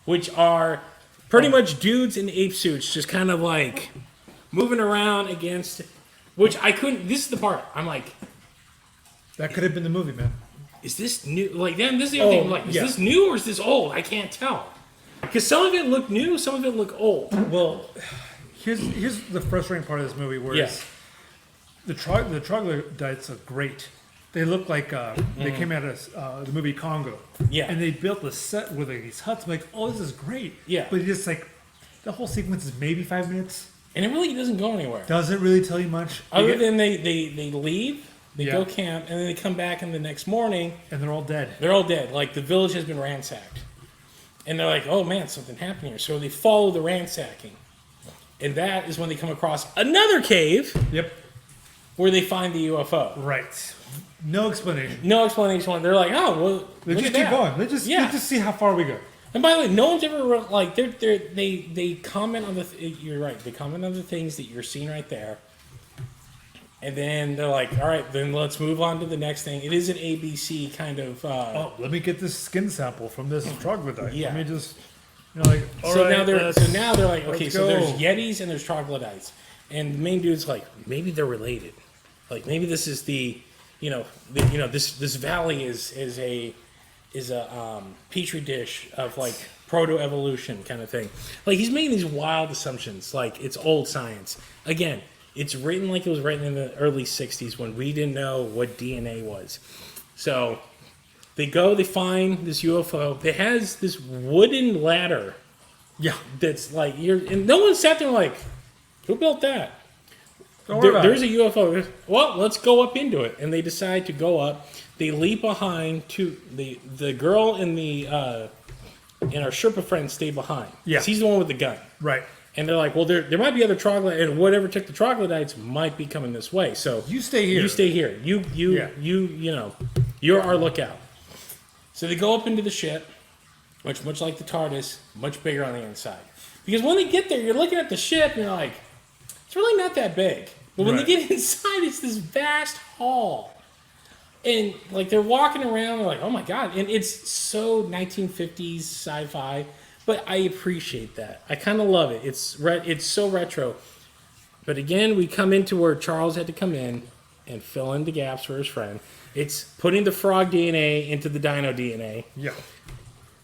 Speaker 1: Which are pretty much dudes in ape suits, just kind of like moving around against. Which I couldn't. This is the part. I'm like,
Speaker 2: that could have been the movie, man.
Speaker 1: Is this new? Like, then this is the other thing. Like, is this new or is this old? I can't tell. Because some of it looked new, some of it looked old.
Speaker 2: Well, Here's the frustrating part of this movie, where the troglodytes are great. They look like they came out of the movie Congo.
Speaker 1: Yeah.
Speaker 2: And they built a set with like these huts. I'm like, oh, this is great.
Speaker 1: Yeah.
Speaker 2: But it's just like, the whole sequence is maybe 5 minutes.
Speaker 1: And it really doesn't go anywhere.
Speaker 2: Doesn't really tell you much.
Speaker 1: Other than they leave, they
Speaker 2: Yeah.
Speaker 1: go camp, and then they come back in the next morning.
Speaker 2: And they're all dead.
Speaker 1: They're all dead. Like, the village has been ransacked. And they're like, oh man, something happened here. So they follow the ransacking. And that is when they come across another cave.
Speaker 2: Yep.
Speaker 1: Where they find the UFO.
Speaker 2: Right. No explanation.
Speaker 1: No explanation. They're like, oh, well,
Speaker 2: They
Speaker 1: look
Speaker 2: just
Speaker 1: at
Speaker 2: keep
Speaker 1: that.
Speaker 2: going. They just see how far we go.
Speaker 1: And by the way, no one's ever like they comment on you're right. They comment on the things that you're seeing right there, and then they're like, all right, then let's move on to the next thing. It is an ABC kind of.
Speaker 2: Oh, let me get this skin sample from this troglodyte.
Speaker 1: Yeah.
Speaker 2: Let me just, like, all
Speaker 1: So
Speaker 2: right,
Speaker 1: now they're like, okay,
Speaker 2: let's
Speaker 1: so there's
Speaker 2: go.
Speaker 1: Yetis and there's troglodytes, and the main dude's like, maybe they're related, like maybe this is this valley is a petri dish of like proto-evolution kind of thing. Like, he's making these wild assumptions, like it's old science. Again, it's written like it was written in the early 60s when we didn't know what DNA was. So they find this UFO. It has this wooden ladder.
Speaker 2: Yeah.
Speaker 1: That's like, and no one sat there like, who built that?
Speaker 2: Don't worry about
Speaker 1: There's
Speaker 2: it.
Speaker 1: a UFO. Well, let's go up into it. And they decide to go up. They leap behind the girl and our Sherpa friend stay behind.
Speaker 2: Yeah.
Speaker 1: He's the one with the gun.
Speaker 2: Right.
Speaker 1: And they're like, well, there might be other troglodytes, and whatever took the troglodytes might be coming this way. So
Speaker 2: You stay here.
Speaker 1: You stay here. You're our lookout. So they go up into the ship, much like the TARDIS, much bigger on the inside. Because when they get there, you're looking at the ship, and you're like, it's really not that big. But when
Speaker 2: Right.
Speaker 1: they get inside, it's this vast hall. And like they're walking around, they're like, oh my god. And it's so 1950s sci-fi, but I appreciate that. I kind of love it. It's so retro. But again, we come into where Charles had to come in and fill in the gaps for his friend. It's putting the frog DNA into the dino DNA.
Speaker 2: Yeah.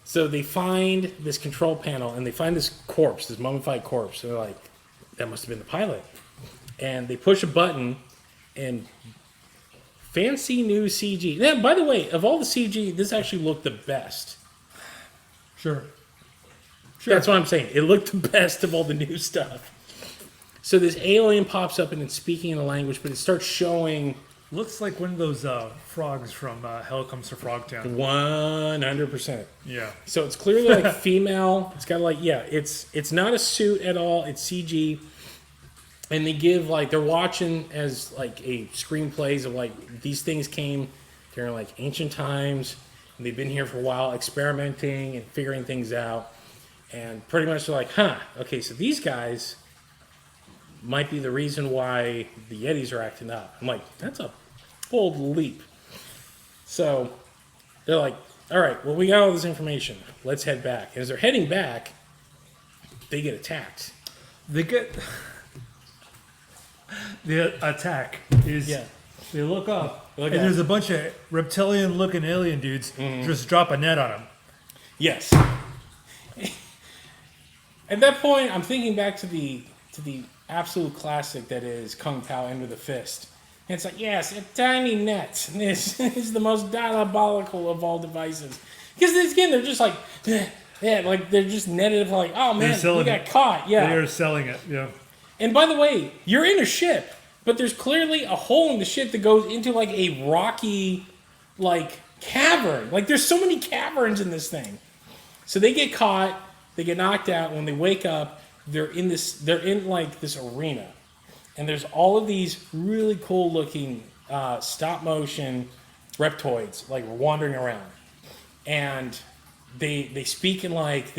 Speaker 1: So they find this control panel, and they find this corpse, this mummified corpse. And they're like, that must have been the pilot. And they push a button, and fancy new CG. Now, by the way, of all the CG, this actually looked the best.
Speaker 2: Sure.
Speaker 1: That's what I'm saying. It looked the best of all the new stuff. So this alien pops up, and it's speaking in a language, but it starts showing...
Speaker 2: Looks like one of those frogs from Hell Comes to Frogtown.
Speaker 1: 100%.
Speaker 2: Yeah.
Speaker 1: So it's clearly like female. It's got like, it's not a suit at all. It's CG. And they give like, they're watching as like a screenplays of like, these things came during like ancient times. And they've been here for a while experimenting and figuring things out. And pretty much they're like, okay, so these guys might be the reason why the Yetis are acting up. I'm like, that's a bold leap. So they're like, all right, well, we got all this information. Let's head back. And as they're heading back, they get attacked.
Speaker 2: The attack is they look up and there's a bunch of reptilian-looking alien dudes just drop a net on them.
Speaker 1: Yes. At that point, I'm thinking back to the absolute classic that is Kung Pao Enter the Fist. And it's like, yes, a tiny net. This is the most diabolical of all devices. Because again, they're just like, like they're just netted like, oh man, we got caught. Yeah.
Speaker 2: They're selling it, yeah.
Speaker 1: And by the way, you're in a ship, but there's clearly a hole in the ship that goes into like a rocky, like cavern. Like there's so many caverns in this thing. So they get caught, they get knocked out. When they wake up, they're in like this arena, and there's all of these really cool looking stop motion reptoids like wandering around, and they speak like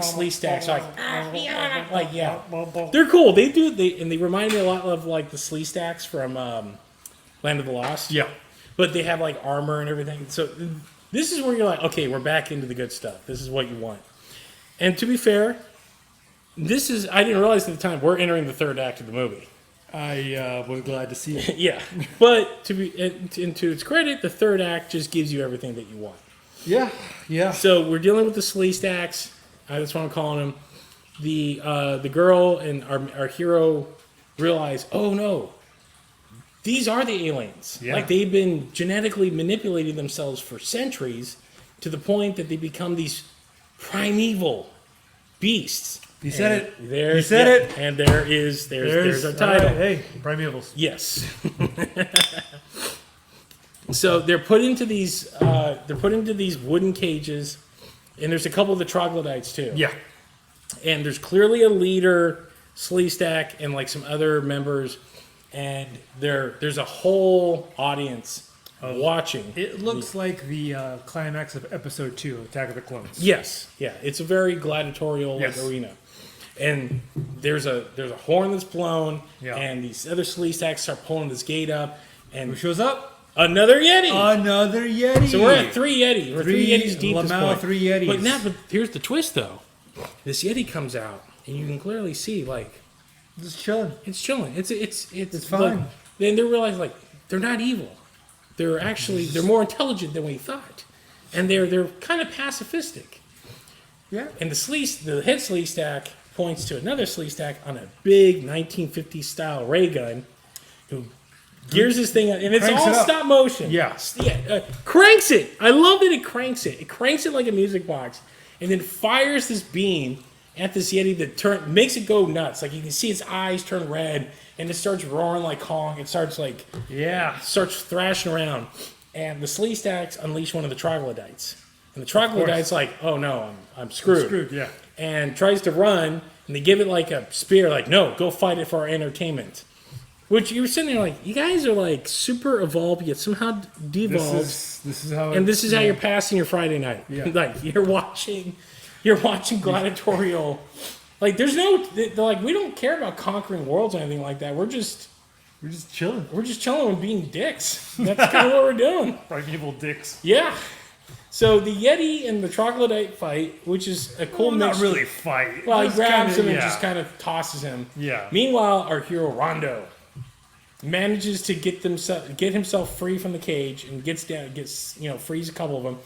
Speaker 1: Slee Stacks, like they're cool. They remind me a lot of like the Slee Stacks from Land of the Lost.
Speaker 2: Yeah,
Speaker 1: but they have like armor and everything. So this is where you're like, okay, we're back into the good stuff. This is what you want. And to be fair, I didn't realize at the time, we're entering the third act of the movie.
Speaker 2: I was glad to see it.
Speaker 1: Yeah. But to its credit, the third act just gives you everything that you want.
Speaker 2: Yeah.
Speaker 1: So we're dealing with the Slee Stacks. That's what I'm calling them. the girl and our hero realize, oh no, these are the aliens.
Speaker 2: Yeah.
Speaker 1: Like they've been genetically manipulating themselves for centuries to the point that they become these primeval beasts.
Speaker 2: You said it.
Speaker 1: There's,
Speaker 2: you said it.
Speaker 1: And there's our title.
Speaker 2: Hey, Primevals.
Speaker 1: Yes. So they're put into these wooden cages, and there's a couple of the troglodytes too.
Speaker 2: Yeah.
Speaker 1: And there's clearly a leader, Sleestack, and like some other members, and there's a whole audience watching.
Speaker 2: It looks like the climax of episode 2, Attack of the Clones.
Speaker 1: Yes, yeah, it's a very gladiatorial like, arena, and there's a horn that's blown, and these other Sleestacks start pulling this gate up, and
Speaker 2: who shows up?
Speaker 1: Another Yeti.
Speaker 2: Another Yeti.
Speaker 1: So we're at 3 Yeti. We're 3 Yetis deep at this point.
Speaker 2: 3 Yetis.
Speaker 1: But here's the twist though. This Yeti comes out, and you can clearly see like
Speaker 2: just chilling.
Speaker 1: it's chilling. It's
Speaker 2: fine.
Speaker 1: Like, then they realize like they're not evil. They're more intelligent than we thought, and they're kind of pacifistic.
Speaker 2: Yeah.
Speaker 1: And the head Sleestack points to another Sleestack on a big 1950s style ray gun, who gears this thing up, and it's all stop motion.
Speaker 2: Yeah.
Speaker 1: Cranks it. I love that it cranks it. It cranks it like a music box, and then fires this beam at this Yeti that makes it go nuts. Like you can see its eyes turn red, and it starts roaring like Kong. It starts starts thrashing around, and the Sleestacks unleash one of the troglodytes, and the troglodyte's like, "Oh no, I'm screwed."
Speaker 2: I'm screwed, yeah.
Speaker 1: And tries to run, and they give it like a spear, like, "No, go fight it for our entertainment." Which you were sitting there like, you guys are like super evolved, yet somehow devolved.
Speaker 2: This is how.
Speaker 1: And this is how you're passing your Friday night.
Speaker 2: Yeah.
Speaker 1: Like you're watching gladiatorial. Like there's no, they're like, we don't care about conquering worlds or anything like that. We're just
Speaker 2: chilling.
Speaker 1: We're just chilling and being dicks. That's kind of what we're doing.
Speaker 2: Primeval dicks.
Speaker 1: Yeah. So the Yeti and the troglodyte fight, which is a cool mix.
Speaker 2: Not really fight.
Speaker 1: Well, he grabs him and just kind of tosses him.
Speaker 2: Yeah.
Speaker 1: Meanwhile, our hero Rondo manages to get himself free from the cage and frees a couple of them.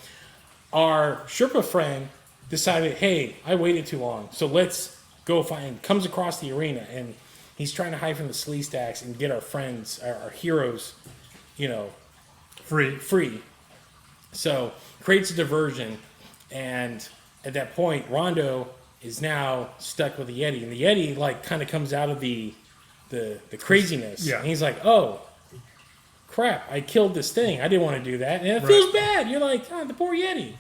Speaker 1: Our Sherpa friend decided, hey, I waited too long, so let's go find him. Comes across the arena, and he's trying to hide from the Sleestacks and get our friends, our heroes, free. So creates a diversion, and at that point, Rondo is now stuck with the Yeti, and the Yeti like kind of comes out of the craziness.
Speaker 2: Yeah.
Speaker 1: And he's like, oh, crap, I killed this thing. I didn't want to do that. And it feels bad. You're like, oh, the poor Yeti.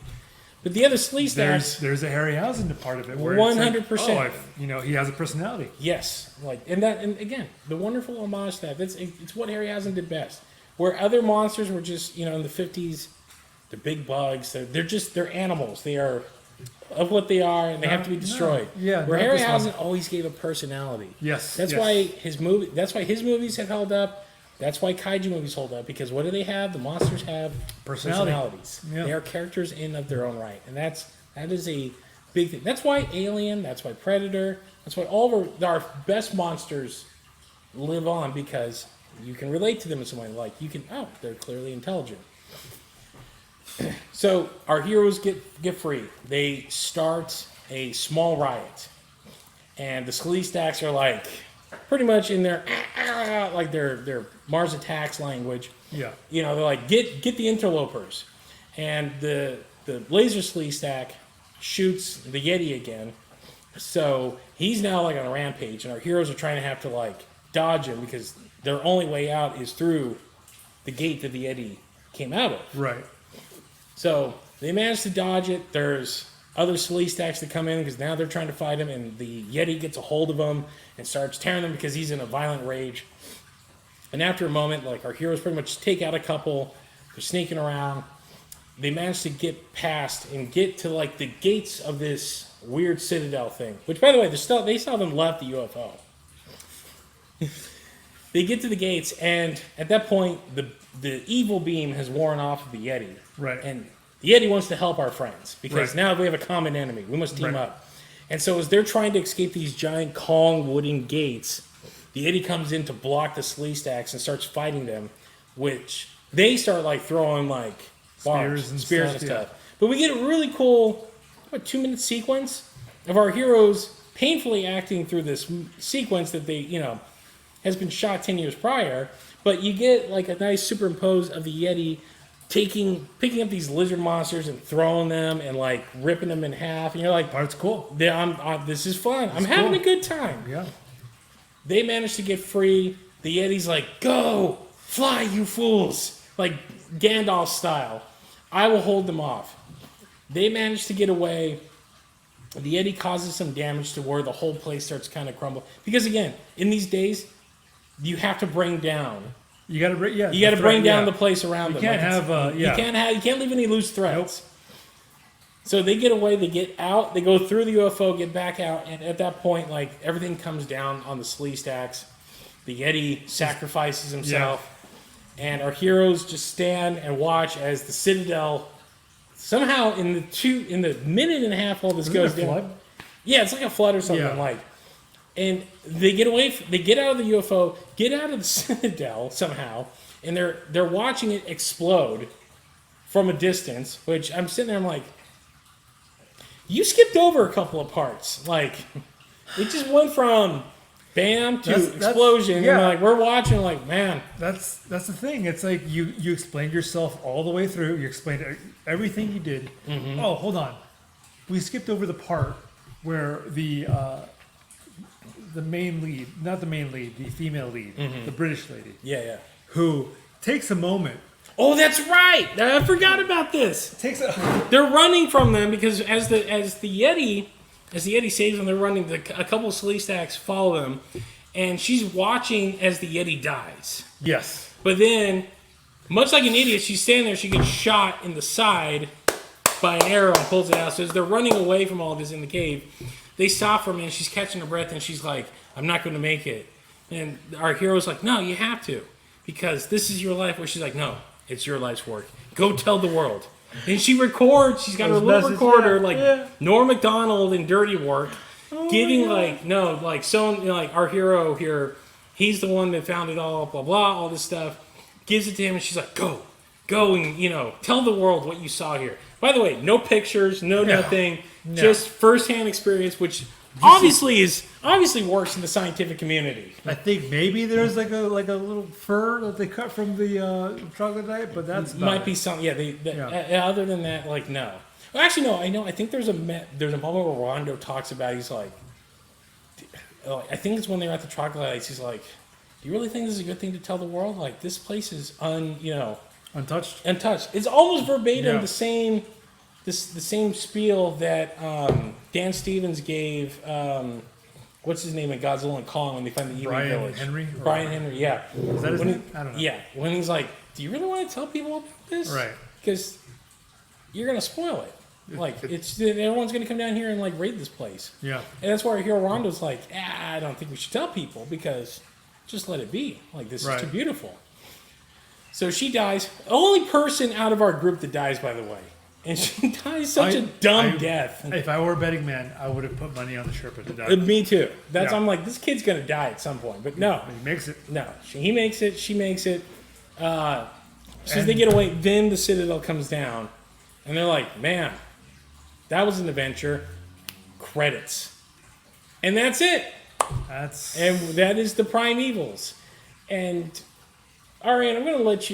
Speaker 1: But the other Sleestacks...
Speaker 2: There's a Harryhausen part of it where
Speaker 1: 100%.
Speaker 2: It's like, he has a personality.
Speaker 1: Yes. And again, the wonderful homage to that. It's what Harryhausen did best. Where other monsters were just, in the 50s, they're big bugs. They're animals. They are of what they are, and they have to be destroyed.
Speaker 2: Yeah.
Speaker 1: Where Harryhausen always gave a personality.
Speaker 2: Yes.
Speaker 1: That's why his movies have held up. That's why kaiju movies hold up, because what do they have? The monsters have personalities.
Speaker 2: Yeah.
Speaker 1: They are characters in of their own right, and that is a big thing. That's why Alien, that's why Predator, that's why all of our best monsters live on, because you can relate to them in some way. Like they're clearly intelligent. So our heroes get free. They start a small riot, and the Sleestacks are like pretty much in their like their Mars Attacks language.
Speaker 2: Yeah.
Speaker 1: They're like get the interlopers, and the laser Sleestack shoots the Yeti again. So he's now like on a rampage, and our heroes are trying to have to like dodge him because their only way out is through the gate that the Yeti came out of.
Speaker 2: Right.
Speaker 1: So they manage to dodge it. There's other Sleestacks that come in because now they're trying to fight him, and the Yeti gets a hold of them and starts tearing them because he's in a violent rage. And after a moment, like our heroes pretty much take out a couple. They're sneaking around. They manage to get past and get to like the gates of this weird citadel thing. Which, by the way, they still haven't left the UFO. They get to the gates, and at that point, the evil beam has worn off of the Yeti.
Speaker 2: Right.
Speaker 1: And the Yeti wants to help our friends because now we have a common enemy. We must team up. And so as they're trying to escape these giant Kong wooden gates, the Yeti comes in to block the Sleestacks and starts fighting them, which they start like throwing like spears and stuff. But we get a really cool 2-minute sequence of our heroes painfully acting through this sequence that they, has been shot 10 years prior. But you get like a nice superimpose of the Yeti picking up these lizard monsters and throwing them and like ripping them in half. And you're like,
Speaker 2: That's cool.
Speaker 1: this is fun. I'm having a good time.
Speaker 2: Yeah.
Speaker 1: They manage to get free. The Yeti's like, go, fly, you fools. Like Gandalf style. I will hold them off. They manage to get away. The Yeti causes some damage to where the whole place starts kind of crumble. Because again, in these days, you have to bring down.
Speaker 2: You got to bring,
Speaker 1: You got to bring down the place around them.
Speaker 2: You can't
Speaker 1: leave any loose threads. Nope. So they get away. They get out. They go through the UFO, get back out, and at that point, like everything comes down on the slee stacks. The Yeti sacrifices himself, and our heroes just stand and watch as the Citadel somehow in the minute and a half all this goes down.
Speaker 2: Flood?
Speaker 1: Yeah, it's like a flood or something like. And they get away. They get out of the UFO, get out of the Citadel somehow, and they're watching it explode from a distance. Which I'm sitting there, I'm like, you skipped over a couple of parts. Like, it just went from bam to explosion. And like we're watching, like, man,
Speaker 2: that's the thing. It's like you explained yourself all the way through. You explained everything you did. Mm-hmm. Oh, hold on, we skipped over the part where the main lead, not the main lead, the female lead, the British lady, who takes a moment.
Speaker 1: Oh, that's right. I forgot about this. They're running from them because as the Yeti saves them, they're running. A couple of slee stacks follow them, and she's watching as the Yeti dies.
Speaker 2: Yes.
Speaker 1: But then, much like an idiot, she's standing there. She gets shot in the side by an arrow and pulls it out. So as they're running away from all of this in the cave, they stop for a minute. She's catching her breath, and she's like, "I'm not going to make it." And our hero's like, "No, you have to, because this is your life." Where she's like, "No, it's your life's work. Go tell the world." And she records. She's got her little recorder, Norm Macdonald in Dirty Work, giving our hero here. He's the one that found it all. Blah blah, all this stuff. Gives it to him, and she's like, "Go, and tell the world what you saw here." By the way, no pictures, nothing, just firsthand experience, which obviously works in the scientific community.
Speaker 2: I think maybe there's like a little fur that they cut from the troglodyte, but that's
Speaker 1: might be something. Other than that, like no. Well, actually, no. I know. I think there's a moment where Rondo talks about. He's like, I think it's when they're at the troglodytes. He's like, "Do you really think this is a good thing to tell the world? Like this place is
Speaker 2: untouched.
Speaker 1: It's almost verbatim the same spiel that Dan Stevens gave. What's his name in Godzilla and Kong when they find the Emu village? Brian Henry. Yeah.
Speaker 2: Is that his name? I don't know.
Speaker 1: Yeah. When he's like, "Do you really want to tell people about this?
Speaker 2: Right.
Speaker 1: Because you're gonna spoil it. Like everyone's gonna come down here and like raid this place.
Speaker 2: Yeah.
Speaker 1: And that's why our hero Rondo's like, I don't think we should tell people because just let it be. Like this is too beautiful." So she dies. Only person out of our group that dies, by the way. And she dies such a dumb death.
Speaker 2: If I were a betting man, I would have put money on the Sherpa to die.
Speaker 1: Me too. I'm like, this kid's going to die at some point. But no.
Speaker 2: He makes it.
Speaker 1: No. He makes it. She makes it. So as they get away, then the Citadel comes down. And they're like, man, that was an adventure. Credits. And that's it. And that is the Primevals. And Arian, I'm going to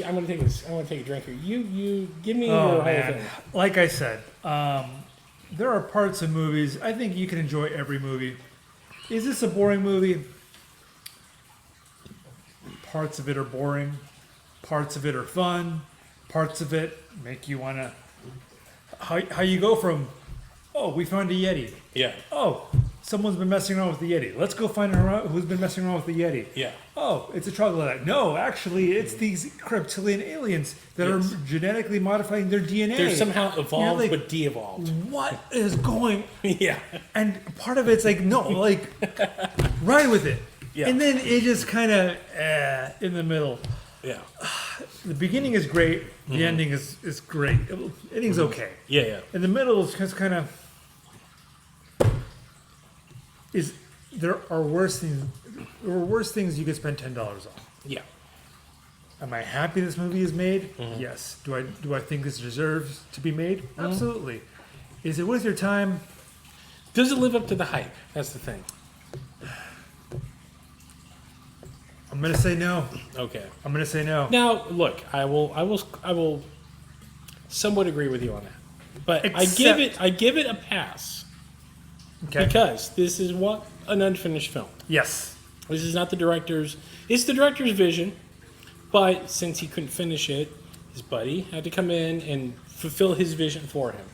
Speaker 1: take a drink here. You give me your whole thing.
Speaker 2: Like I said, there are parts of movies. I think you can enjoy every movie. Is this a boring movie? Parts of it are boring. Parts of it are fun. Parts of it make you want to... How you go from, we found a Yeti.
Speaker 1: Yeah.
Speaker 2: Someone's been messing around with the Yeti. Let's go find out who's been messing around with the Yeti.
Speaker 1: Yeah.
Speaker 2: It's a troglodyte. No, actually, it's these reptilian aliens that are genetically modifying their DNA.
Speaker 1: They're somehow evolved but de-evolved.
Speaker 2: What is going?
Speaker 1: Yeah.
Speaker 2: And part of it's like, no, like, ride with it. Yeah. And then it just kind of in the middle.
Speaker 1: Yeah.
Speaker 2: The beginning is great. The ending is great. The ending's okay.
Speaker 1: Yeah.
Speaker 2: In the middle, it's just kind of... There are worse things you could spend $10 on.
Speaker 1: Yeah.
Speaker 2: Am I happy this movie is made? Yes. Do I think this deserves to be made? Absolutely. Is it worth your time?
Speaker 1: Does it live up to the hype? That's the thing.
Speaker 2: I'm gonna say no.
Speaker 1: Okay.
Speaker 2: I'm gonna say no.
Speaker 1: Now, look, I will somewhat agree with you on that, but
Speaker 2: Except-
Speaker 1: I give it a pass
Speaker 2: Okay.
Speaker 1: because this is what an unfinished film.
Speaker 2: Yes.
Speaker 1: This is not the director's. It's the director's vision, but since he couldn't finish it, his buddy had to come in and fulfill his vision for him.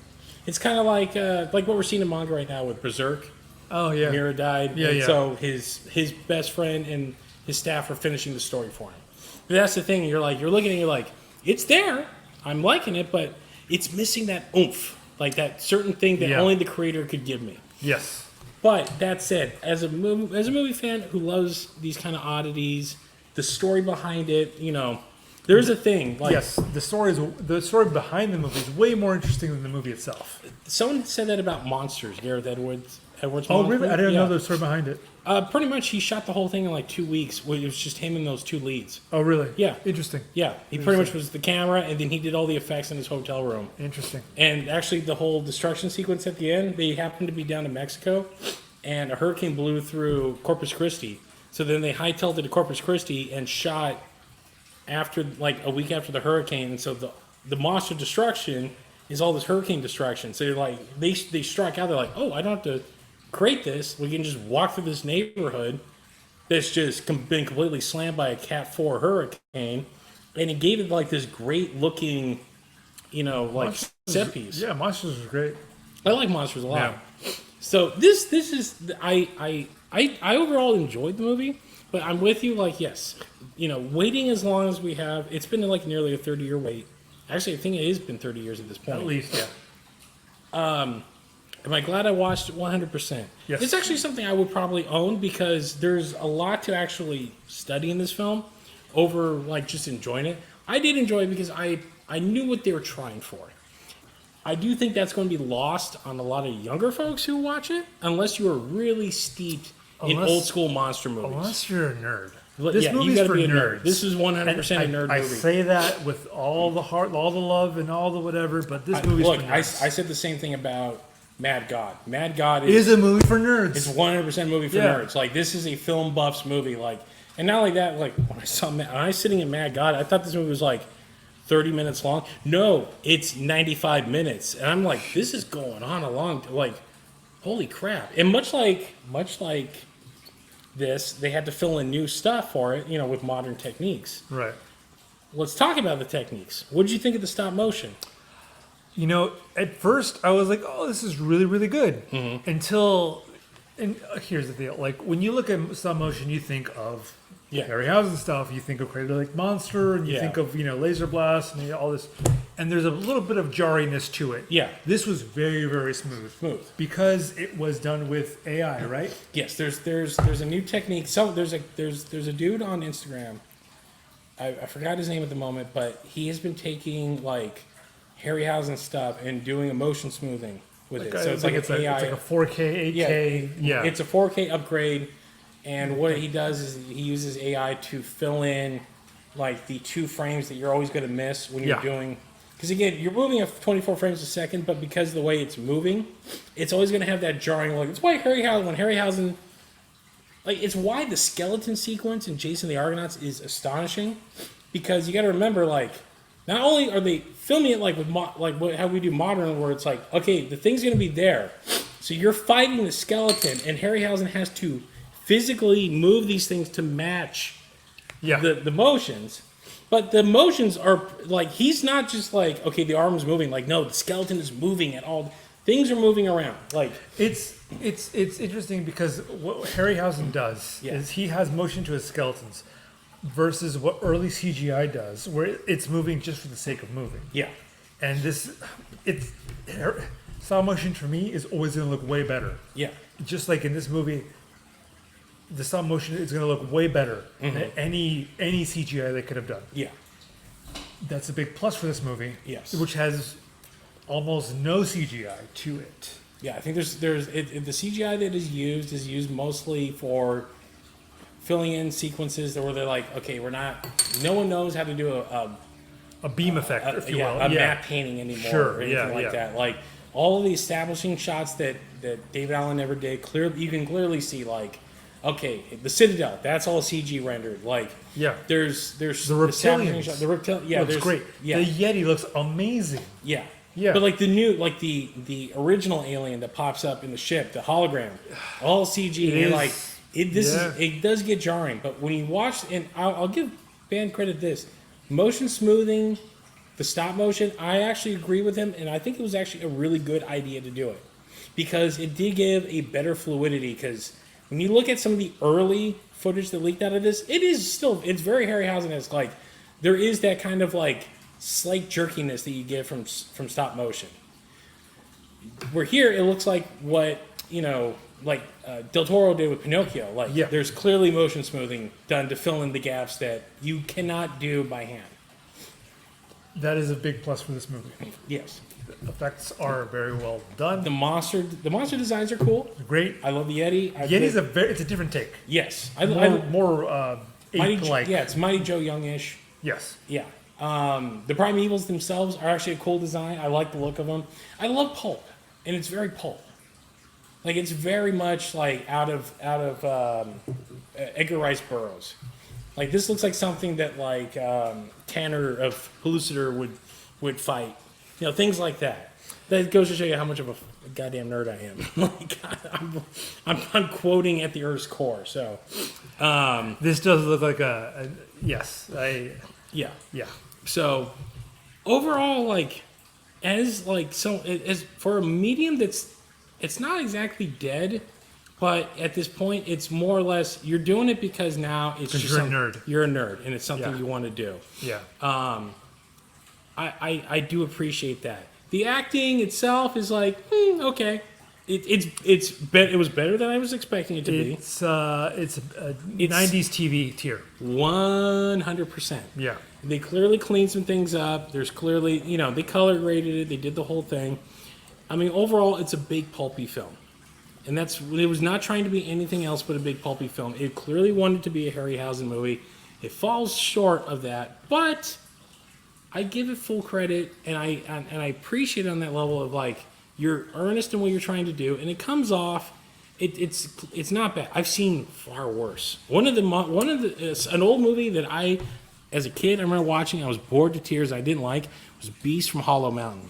Speaker 1: It's kind of like what we're seeing in manga right now with Berserk.
Speaker 2: Oh yeah.
Speaker 1: Mira died,
Speaker 2: Yeah,
Speaker 1: and
Speaker 2: yeah.
Speaker 1: so his best friend and his staff are finishing the story for him. But that's the thing. You're looking and you're like, it's there. I'm liking it, but it's missing that oomph, like that certain thing that
Speaker 2: Yeah.
Speaker 1: only the creator could give me.
Speaker 2: Yes.
Speaker 1: But that said, as a movie fan who loves these kind of oddities, the story behind it, there's a thing. Like,
Speaker 2: Yes. The story behind the movie is way more interesting than the movie itself.
Speaker 1: someone said that about Monsters, Gareth Edwards.
Speaker 2: Oh
Speaker 1: Monsters.
Speaker 2: really? I didn't
Speaker 1: Yeah.
Speaker 2: know the story behind it.
Speaker 1: Pretty much, he shot the whole thing in like 2 weeks. It was just him and those two leads.
Speaker 2: Oh really?
Speaker 1: Yeah.
Speaker 2: Interesting.
Speaker 1: Yeah, he pretty much was the camera, and then he did all the effects in his hotel room.
Speaker 2: Interesting.
Speaker 1: And actually, the whole destruction sequence at the end, they happened to be down in Mexico, and a hurricane blew through Corpus Christi. So then they hightailed it to Corpus Christi and shot after, like, a week after the hurricane. And so the monster destruction is all this hurricane destruction. So they're like, they struck out. They're like, oh, I don't have to create this. We can just walk through this neighborhood that's just been completely slammed by a Cat 4 hurricane. And it gave it, like, this great looking, set piece.
Speaker 2: Yeah, Monsters was great.
Speaker 1: I like Monsters a lot. So this is I overall enjoyed the movie, but I'm with you. Like, yes, waiting as long as we have, it's been like nearly a 30-year wait. Actually, I think it has been 30 years at this point.
Speaker 2: At least, yeah.
Speaker 1: Am I glad I watched it 100%?
Speaker 2: Yes.
Speaker 1: It's actually something I would probably own because there's a lot to actually study in this film over like just enjoying it. I did enjoy it because I knew what they were trying for. I do think that's going to be lost on a lot of younger folks who watch it, unless you are really steeped in old school monster movies.
Speaker 2: Unless you're a nerd.
Speaker 1: This
Speaker 2: This
Speaker 1: you
Speaker 2: movie's
Speaker 1: gotta
Speaker 2: for
Speaker 1: be a nerd.
Speaker 2: nerds.
Speaker 1: This is 100% a nerd
Speaker 2: I
Speaker 1: movie.
Speaker 2: say that with all the heart, all the love, and all the whatever, but this movie's
Speaker 1: Look,
Speaker 2: for
Speaker 1: I
Speaker 2: nerds.
Speaker 1: said the same thing about Mad God. Mad God
Speaker 2: It is a movie for nerds.
Speaker 1: It's 100% movie for
Speaker 2: Yeah.
Speaker 1: nerds. Like, this is a film buffs movie. Like, and not only that, like when I was sitting in Mad God, I thought this movie was like 30 minutes long. No, it's 95 minutes, and I'm like, this is going on a long. Like, holy crap! And much like this, they had to fill in new stuff for it, with modern techniques.
Speaker 2: Right.
Speaker 1: Let's talk about the techniques. What did you think of the stop motion?
Speaker 2: At first I was like, oh, this is really, really good.
Speaker 1: Mm-hmm.
Speaker 2: And here's the deal. Like, when you look at stop motion, you think of
Speaker 1: Yeah.
Speaker 2: Harryhausen stuff. You think of Creator Like Monster, and you
Speaker 1: Yeah.
Speaker 2: think of, Laser Blast, and all this. And there's a little bit of jarriness to it.
Speaker 1: Yeah.
Speaker 2: This was very, very smooth. Because it was done with AI, right?
Speaker 1: Yes, there's a new technique. So there's a dude on Instagram. I forgot his name at the moment, but he has been taking like Harryhausen stuff and doing a motion smoothing with it. So it's like
Speaker 2: it's
Speaker 1: an AI.
Speaker 2: it's like a 4K, 8K. Yeah.
Speaker 1: It's a 4K upgrade, and what he does is he uses AI to fill in like the 2 frames that you're always going to miss when you're
Speaker 2: Yeah.
Speaker 1: doing. Because again, you're moving at 24 frames a second, but because of the way it's moving, it's always going to have that jarring look. It's why Harryhausen, like, it's why the skeleton sequence in Jason the Argonauts is astonishing, because you got to remember, like, not only are they filming it like with how we do modern, where it's like, okay, the thing's going to be there, so you're fighting the skeleton, and Harryhausen has to physically move these things to match the motions. But the motions are like, he's not just like, okay, the arm's moving. Like, no, the skeleton is moving at all. Things are moving around. Like,
Speaker 2: It's interesting because what Harryhausen does is he has motion to his skeletons versus what early CGI does, where it's moving just for the sake of moving.
Speaker 1: yeah,
Speaker 2: And stop motion for me is always going to look way better.
Speaker 1: yeah,
Speaker 2: Just like in this movie, the stop motion is going to look way better than any CGI they could have done.
Speaker 1: yeah,
Speaker 2: That's a big plus for this movie.
Speaker 1: Yes.
Speaker 2: Which has almost no CGI to it.
Speaker 1: yeah. I think the CGI that is used mostly for filling in sequences where they're like, okay, no one knows how to do
Speaker 2: A beam effect, if you will.
Speaker 1: a map painting anymore
Speaker 2: Sure,
Speaker 1: or anything
Speaker 2: yeah,
Speaker 1: like
Speaker 2: yeah.
Speaker 1: that. Like, all of the establishing shots that David Allen never did. You can clearly see like, okay, the Citadel, that's all CG rendered. Like,
Speaker 2: Yeah.
Speaker 1: there's
Speaker 2: The reptilians.
Speaker 1: the reptilian, yeah,
Speaker 2: Looks
Speaker 1: there's
Speaker 2: great.
Speaker 1: yeah,
Speaker 2: The Yeti looks amazing.
Speaker 1: yeah.
Speaker 2: Yeah.
Speaker 1: But like the new, like the original alien that pops up in the ship, the hologram, all CG,
Speaker 2: It
Speaker 1: and you're
Speaker 2: is.
Speaker 1: like, it does get jarring. But when you watch, and I'll give Van credit this, motion smoothing, the stop motion, I actually agree with him, and I think it was actually a really good idea to do it because it did give a better fluidity. Because when you look at some of the early footage that leaked out of this, it's very Harryhausen-esque. Like there is that kind of like slight jerkiness that you get from stop motion. Where here it looks like what Del Toro did with Pinocchio. Like there's clearly motion smoothing done to fill in the gaps that you cannot do by hand.
Speaker 2: That is a big plus for this movie.
Speaker 1: Yes,
Speaker 2: The effects are very well done.
Speaker 1: the monster designs are cool.
Speaker 2: Great.
Speaker 1: I love the Yeti.
Speaker 2: Yeti's it's a different take.
Speaker 1: yes,
Speaker 2: More ape-like.
Speaker 1: Yeah, it's Mighty Joe Youngish.
Speaker 2: Yes.
Speaker 1: Yeah. The Primevals themselves are actually a cool design. I like the look of them. I love pulp, and it's very pulp. Like it's very much like out of Edgar Rice Burroughs. Like this looks like something that like Tanner of Hallucinator would fight. You know, things like that. That goes to show you how much of a goddamn nerd I am. Like I'm quoting at the Earth's core. So
Speaker 2: This does look like yes.
Speaker 1: yeah.
Speaker 2: Yeah.
Speaker 1: So overall, like as for a medium it's not exactly dead, but at this point it's more or less you're doing it because now it's just
Speaker 2: you're a nerd.
Speaker 1: You're a nerd, and it's something
Speaker 2: Yeah.
Speaker 1: you want to do.
Speaker 2: Yeah.
Speaker 1: I do appreciate that. The acting itself is like okay. It was better than I was expecting it to be.
Speaker 2: It's a 90s TV tier.
Speaker 1: 100%.
Speaker 2: Yeah.
Speaker 1: They clearly cleaned some things up. There's clearly, they color graded it. They did the whole thing. I mean, overall, it's a big pulpy film. And it was not trying to be anything else but a big pulpy film. It clearly wanted to be a Harryhausen movie. It falls short of that, but I give it full credit, and I appreciate it on that level of like you're earnest in what you're trying to do, and it comes off. It's not bad. I've seen far worse. An old movie that I, as a kid, I remember watching. I was bored to tears. I didn't like was Beast from Hollow Mountain.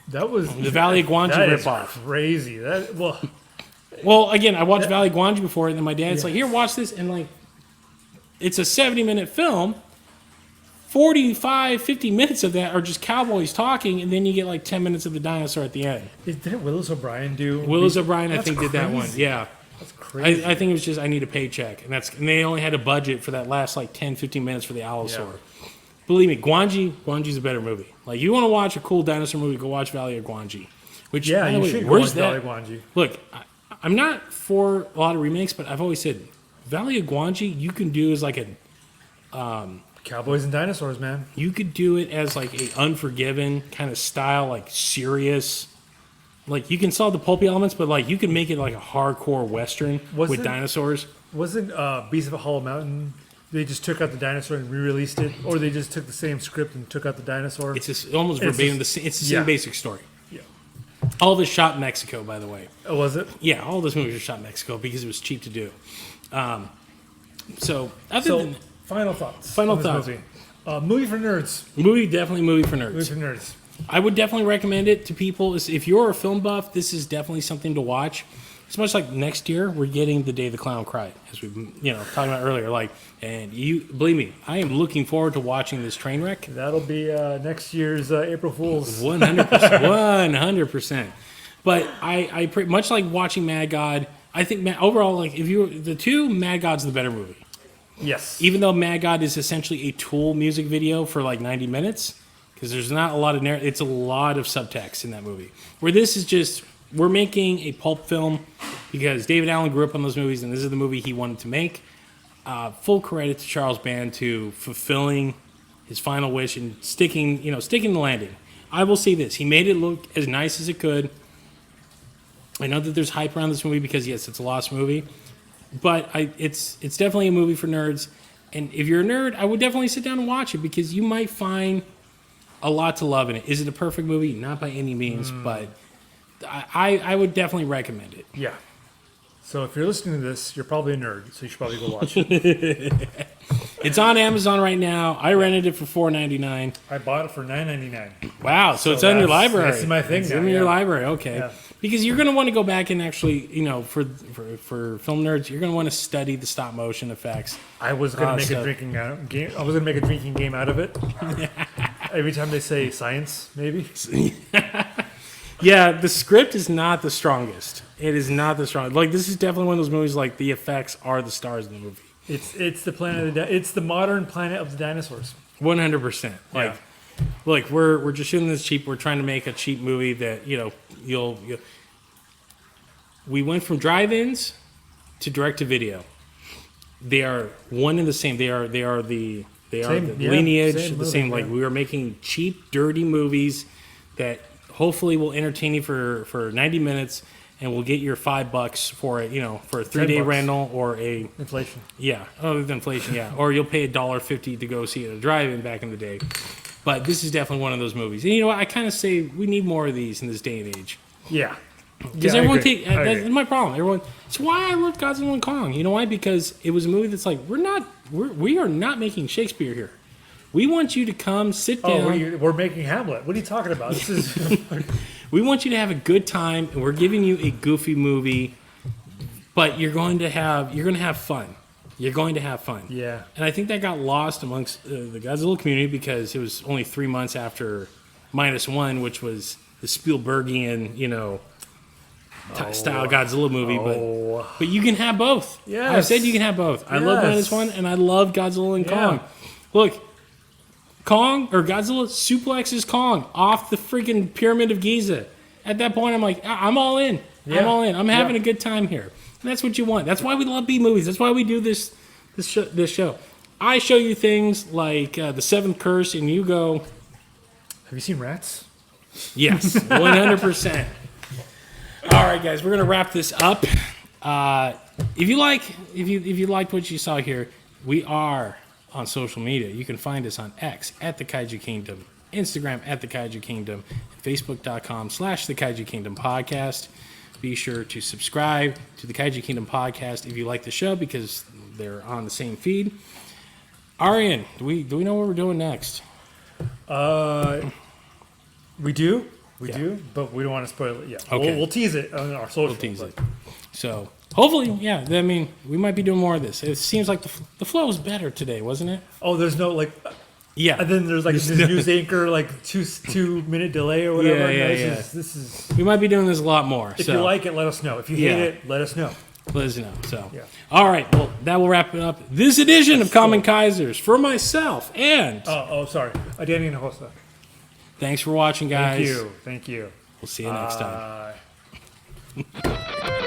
Speaker 2: That was
Speaker 1: The Valley of Guanji
Speaker 2: that is
Speaker 1: ripoff.
Speaker 2: crazy.
Speaker 1: Well, again, I watched Valley of Guanji before, and then my dad's like, "Here, watch this," and like, it's a 70-minute film. 45, 50 minutes of that are just cowboys talking, and then you get like 10 minutes of the dinosaur at the end.
Speaker 2: Didn't Willis O'Brien do?
Speaker 1: Willis O'Brien, I
Speaker 2: That's
Speaker 1: think, did that one.
Speaker 2: crazy.
Speaker 1: Yeah.
Speaker 2: That's crazy.
Speaker 1: I think it was just, I need a paycheck. And they only had a budget for that last like 10, 15 minutes for the Allosaur. Believe me, Guanji's a better movie. Like, you want to watch a cool dinosaur movie, go watch Valley of Guanji. Which,
Speaker 2: Yeah,
Speaker 1: by the
Speaker 2: you
Speaker 1: way,
Speaker 2: should go
Speaker 1: where's
Speaker 2: watch
Speaker 1: that?
Speaker 2: Valley of Guanji.
Speaker 1: Look, I'm not for a lot of remakes, but I've always said Valley of Guanji, you can do as like
Speaker 2: Cowboys and dinosaurs, man.
Speaker 1: you could do it as like a Unforgiven kind of style, like serious. Like you can solve the pulpy elements, but like you can make it like a hardcore western with dinosaurs.
Speaker 2: Wasn't Beast of a Hollow Mountain? They just took out the dinosaur and re-released it, or they just took the same script and took out the dinosaur.
Speaker 1: It's just almost verbatim. It's the same basic story.
Speaker 2: Yeah.
Speaker 1: All this shot in Mexico, by the way.
Speaker 2: Oh, was it?
Speaker 1: Yeah, all those movies are shot in Mexico because it was cheap to do. So other than
Speaker 2: Final thoughts.
Speaker 1: Final
Speaker 2: on this
Speaker 1: thoughts.
Speaker 2: Movie for nerds.
Speaker 1: definitely movie for nerds.
Speaker 2: Movie for nerds.
Speaker 1: I would definitely recommend it to people. If you're a film buff, this is definitely something to watch. It's much like next year, we're getting The Day the Clown Cried, as we talking about earlier. Like, and you believe me, I am looking forward to watching this train wreck.
Speaker 2: That'll be next year's April Fool's.
Speaker 1: 100%. 100%. But I much like watching Mad God. I think overall, like Mad God's the better movie.
Speaker 2: Yes.
Speaker 1: Even though Mad God is essentially a Tool music video for like 90 minutes, because there's not a lot of it's a lot of subtext in that movie. Where this is just, we're making a pulp film because David Allen grew up on those movies, and this is the movie he wanted to make. Full credit to Charles Band to fulfilling his final wish and sticking the landing. I will say this: he made it look as nice as it could. I know that there's hype around this movie because yes, it's a lost movie. But it's definitely a movie for nerds, and if you're a nerd, I would definitely sit down and watch it because you might find a lot to love in it. Is it a perfect movie? Not by any means, but I would definitely recommend it.
Speaker 2: Yeah. So if you're listening to this, you're probably a nerd, so you should probably go watch it.
Speaker 1: It's on Amazon right now. I rented it for $4.99.
Speaker 2: I bought it for $9.99.
Speaker 1: Wow, so it's on your library.
Speaker 2: That's my thing
Speaker 1: It's
Speaker 2: now,
Speaker 1: in your
Speaker 2: yeah.
Speaker 1: library, okay.
Speaker 2: Yeah.
Speaker 1: Because you're going to want to go back and actually, for film nerds, you're going to want to study the stop motion effects.
Speaker 2: I was gonna make
Speaker 1: stuff.
Speaker 2: a drinking game. I was gonna make a drinking game out of it. Every time they say science, maybe.
Speaker 1: Yeah, the script is not the strongest. It is not the strongest. Like, this is definitely one of those movies, like, the effects are the stars in the movie.
Speaker 2: It's the planet of it's the modern planet of the dinosaurs.
Speaker 1: 100%. Like, look, we're just shooting this cheap. We're trying to make a cheap movie that, you'll we went from drive-ins to direct-to-video. They are one and the same. They are the lineage,
Speaker 2: same
Speaker 1: the same.
Speaker 2: movie,
Speaker 1: Like, we are making cheap, dirty movies that hopefully will entertain you for 90 minutes, and we'll get your $5 for it, for a 3-day
Speaker 2: $10.
Speaker 1: rental or a
Speaker 2: Inflation.
Speaker 1: yeah, other than inflation, yeah, or you'll pay $1.50 to go see it at a drive-in back in the day. But this is definitely one of those movies. And I kind of say we need more of these in this day and age.
Speaker 2: Yeah.
Speaker 1: Because everyone that's my problem. It's why I love Godzilla and Kong. You know why? Because it was a movie that's like, we are not making Shakespeare here. We want you to come, sit down.
Speaker 2: Oh, we're making Hamlet. What are you talking about? This is.
Speaker 1: We want you to have a good time, and we're giving you a goofy movie, but you're going to have fun. You're going to have fun.
Speaker 2: Yeah.
Speaker 1: And I think that got lost amongst the Godzilla community because it was only 3 months after -1, which was the Spielbergian, style Godzilla movie. But you can have both.
Speaker 2: Yes.
Speaker 1: I said you can have both. I love -1 and I love Godzilla and Kong. Look, Godzilla suplexes Kong off the freaking Pyramid of Giza. At that point, I'm like, I'm all in.
Speaker 2: Yeah.
Speaker 1: I'm all in. I'm having a good time here. And that's what you want. That's why we love B movies. That's why we do this show. I show you things like The Seventh Curse, and you go,
Speaker 2: Have you seen Rats?
Speaker 1: yes, 100%. All right, guys, we're gonna wrap this up. If you liked what you saw here, we are on social media. You can find us on X at the Kaiju Kingdom, Instagram at the Kaiju Kingdom, Facebook.com/the Kaiju Kingdom podcast. Be sure to subscribe to the Kaiju Kingdom podcast if you like the show because they're on the same feed. Arian, do we know what we're doing next?
Speaker 2: We do, but we don't want to spoil it yet.
Speaker 1: Okay.
Speaker 2: We'll tease it on our social.
Speaker 1: We'll tease it. So hopefully, yeah. I mean, we might be doing more of this. It seems like the flow was better today, wasn't it?
Speaker 2: Oh, there's no
Speaker 1: Yeah.
Speaker 2: And then there's this news anchor 2-minute delay or whatever.
Speaker 1: Yeah.
Speaker 2: This is.
Speaker 1: We might be doing this a lot more.
Speaker 2: If you like it, let us know. If you hate it, let us know.
Speaker 1: Let us know. So,
Speaker 2: Yeah.
Speaker 1: All right. Well, that will wrap it up. This edition of KAMEN KAIZERS for myself and.
Speaker 2: Sorry. Danny and Hosta.
Speaker 1: Thanks for watching, guys.
Speaker 2: Thank you.
Speaker 1: We'll see you next time.
Speaker 2: Bye.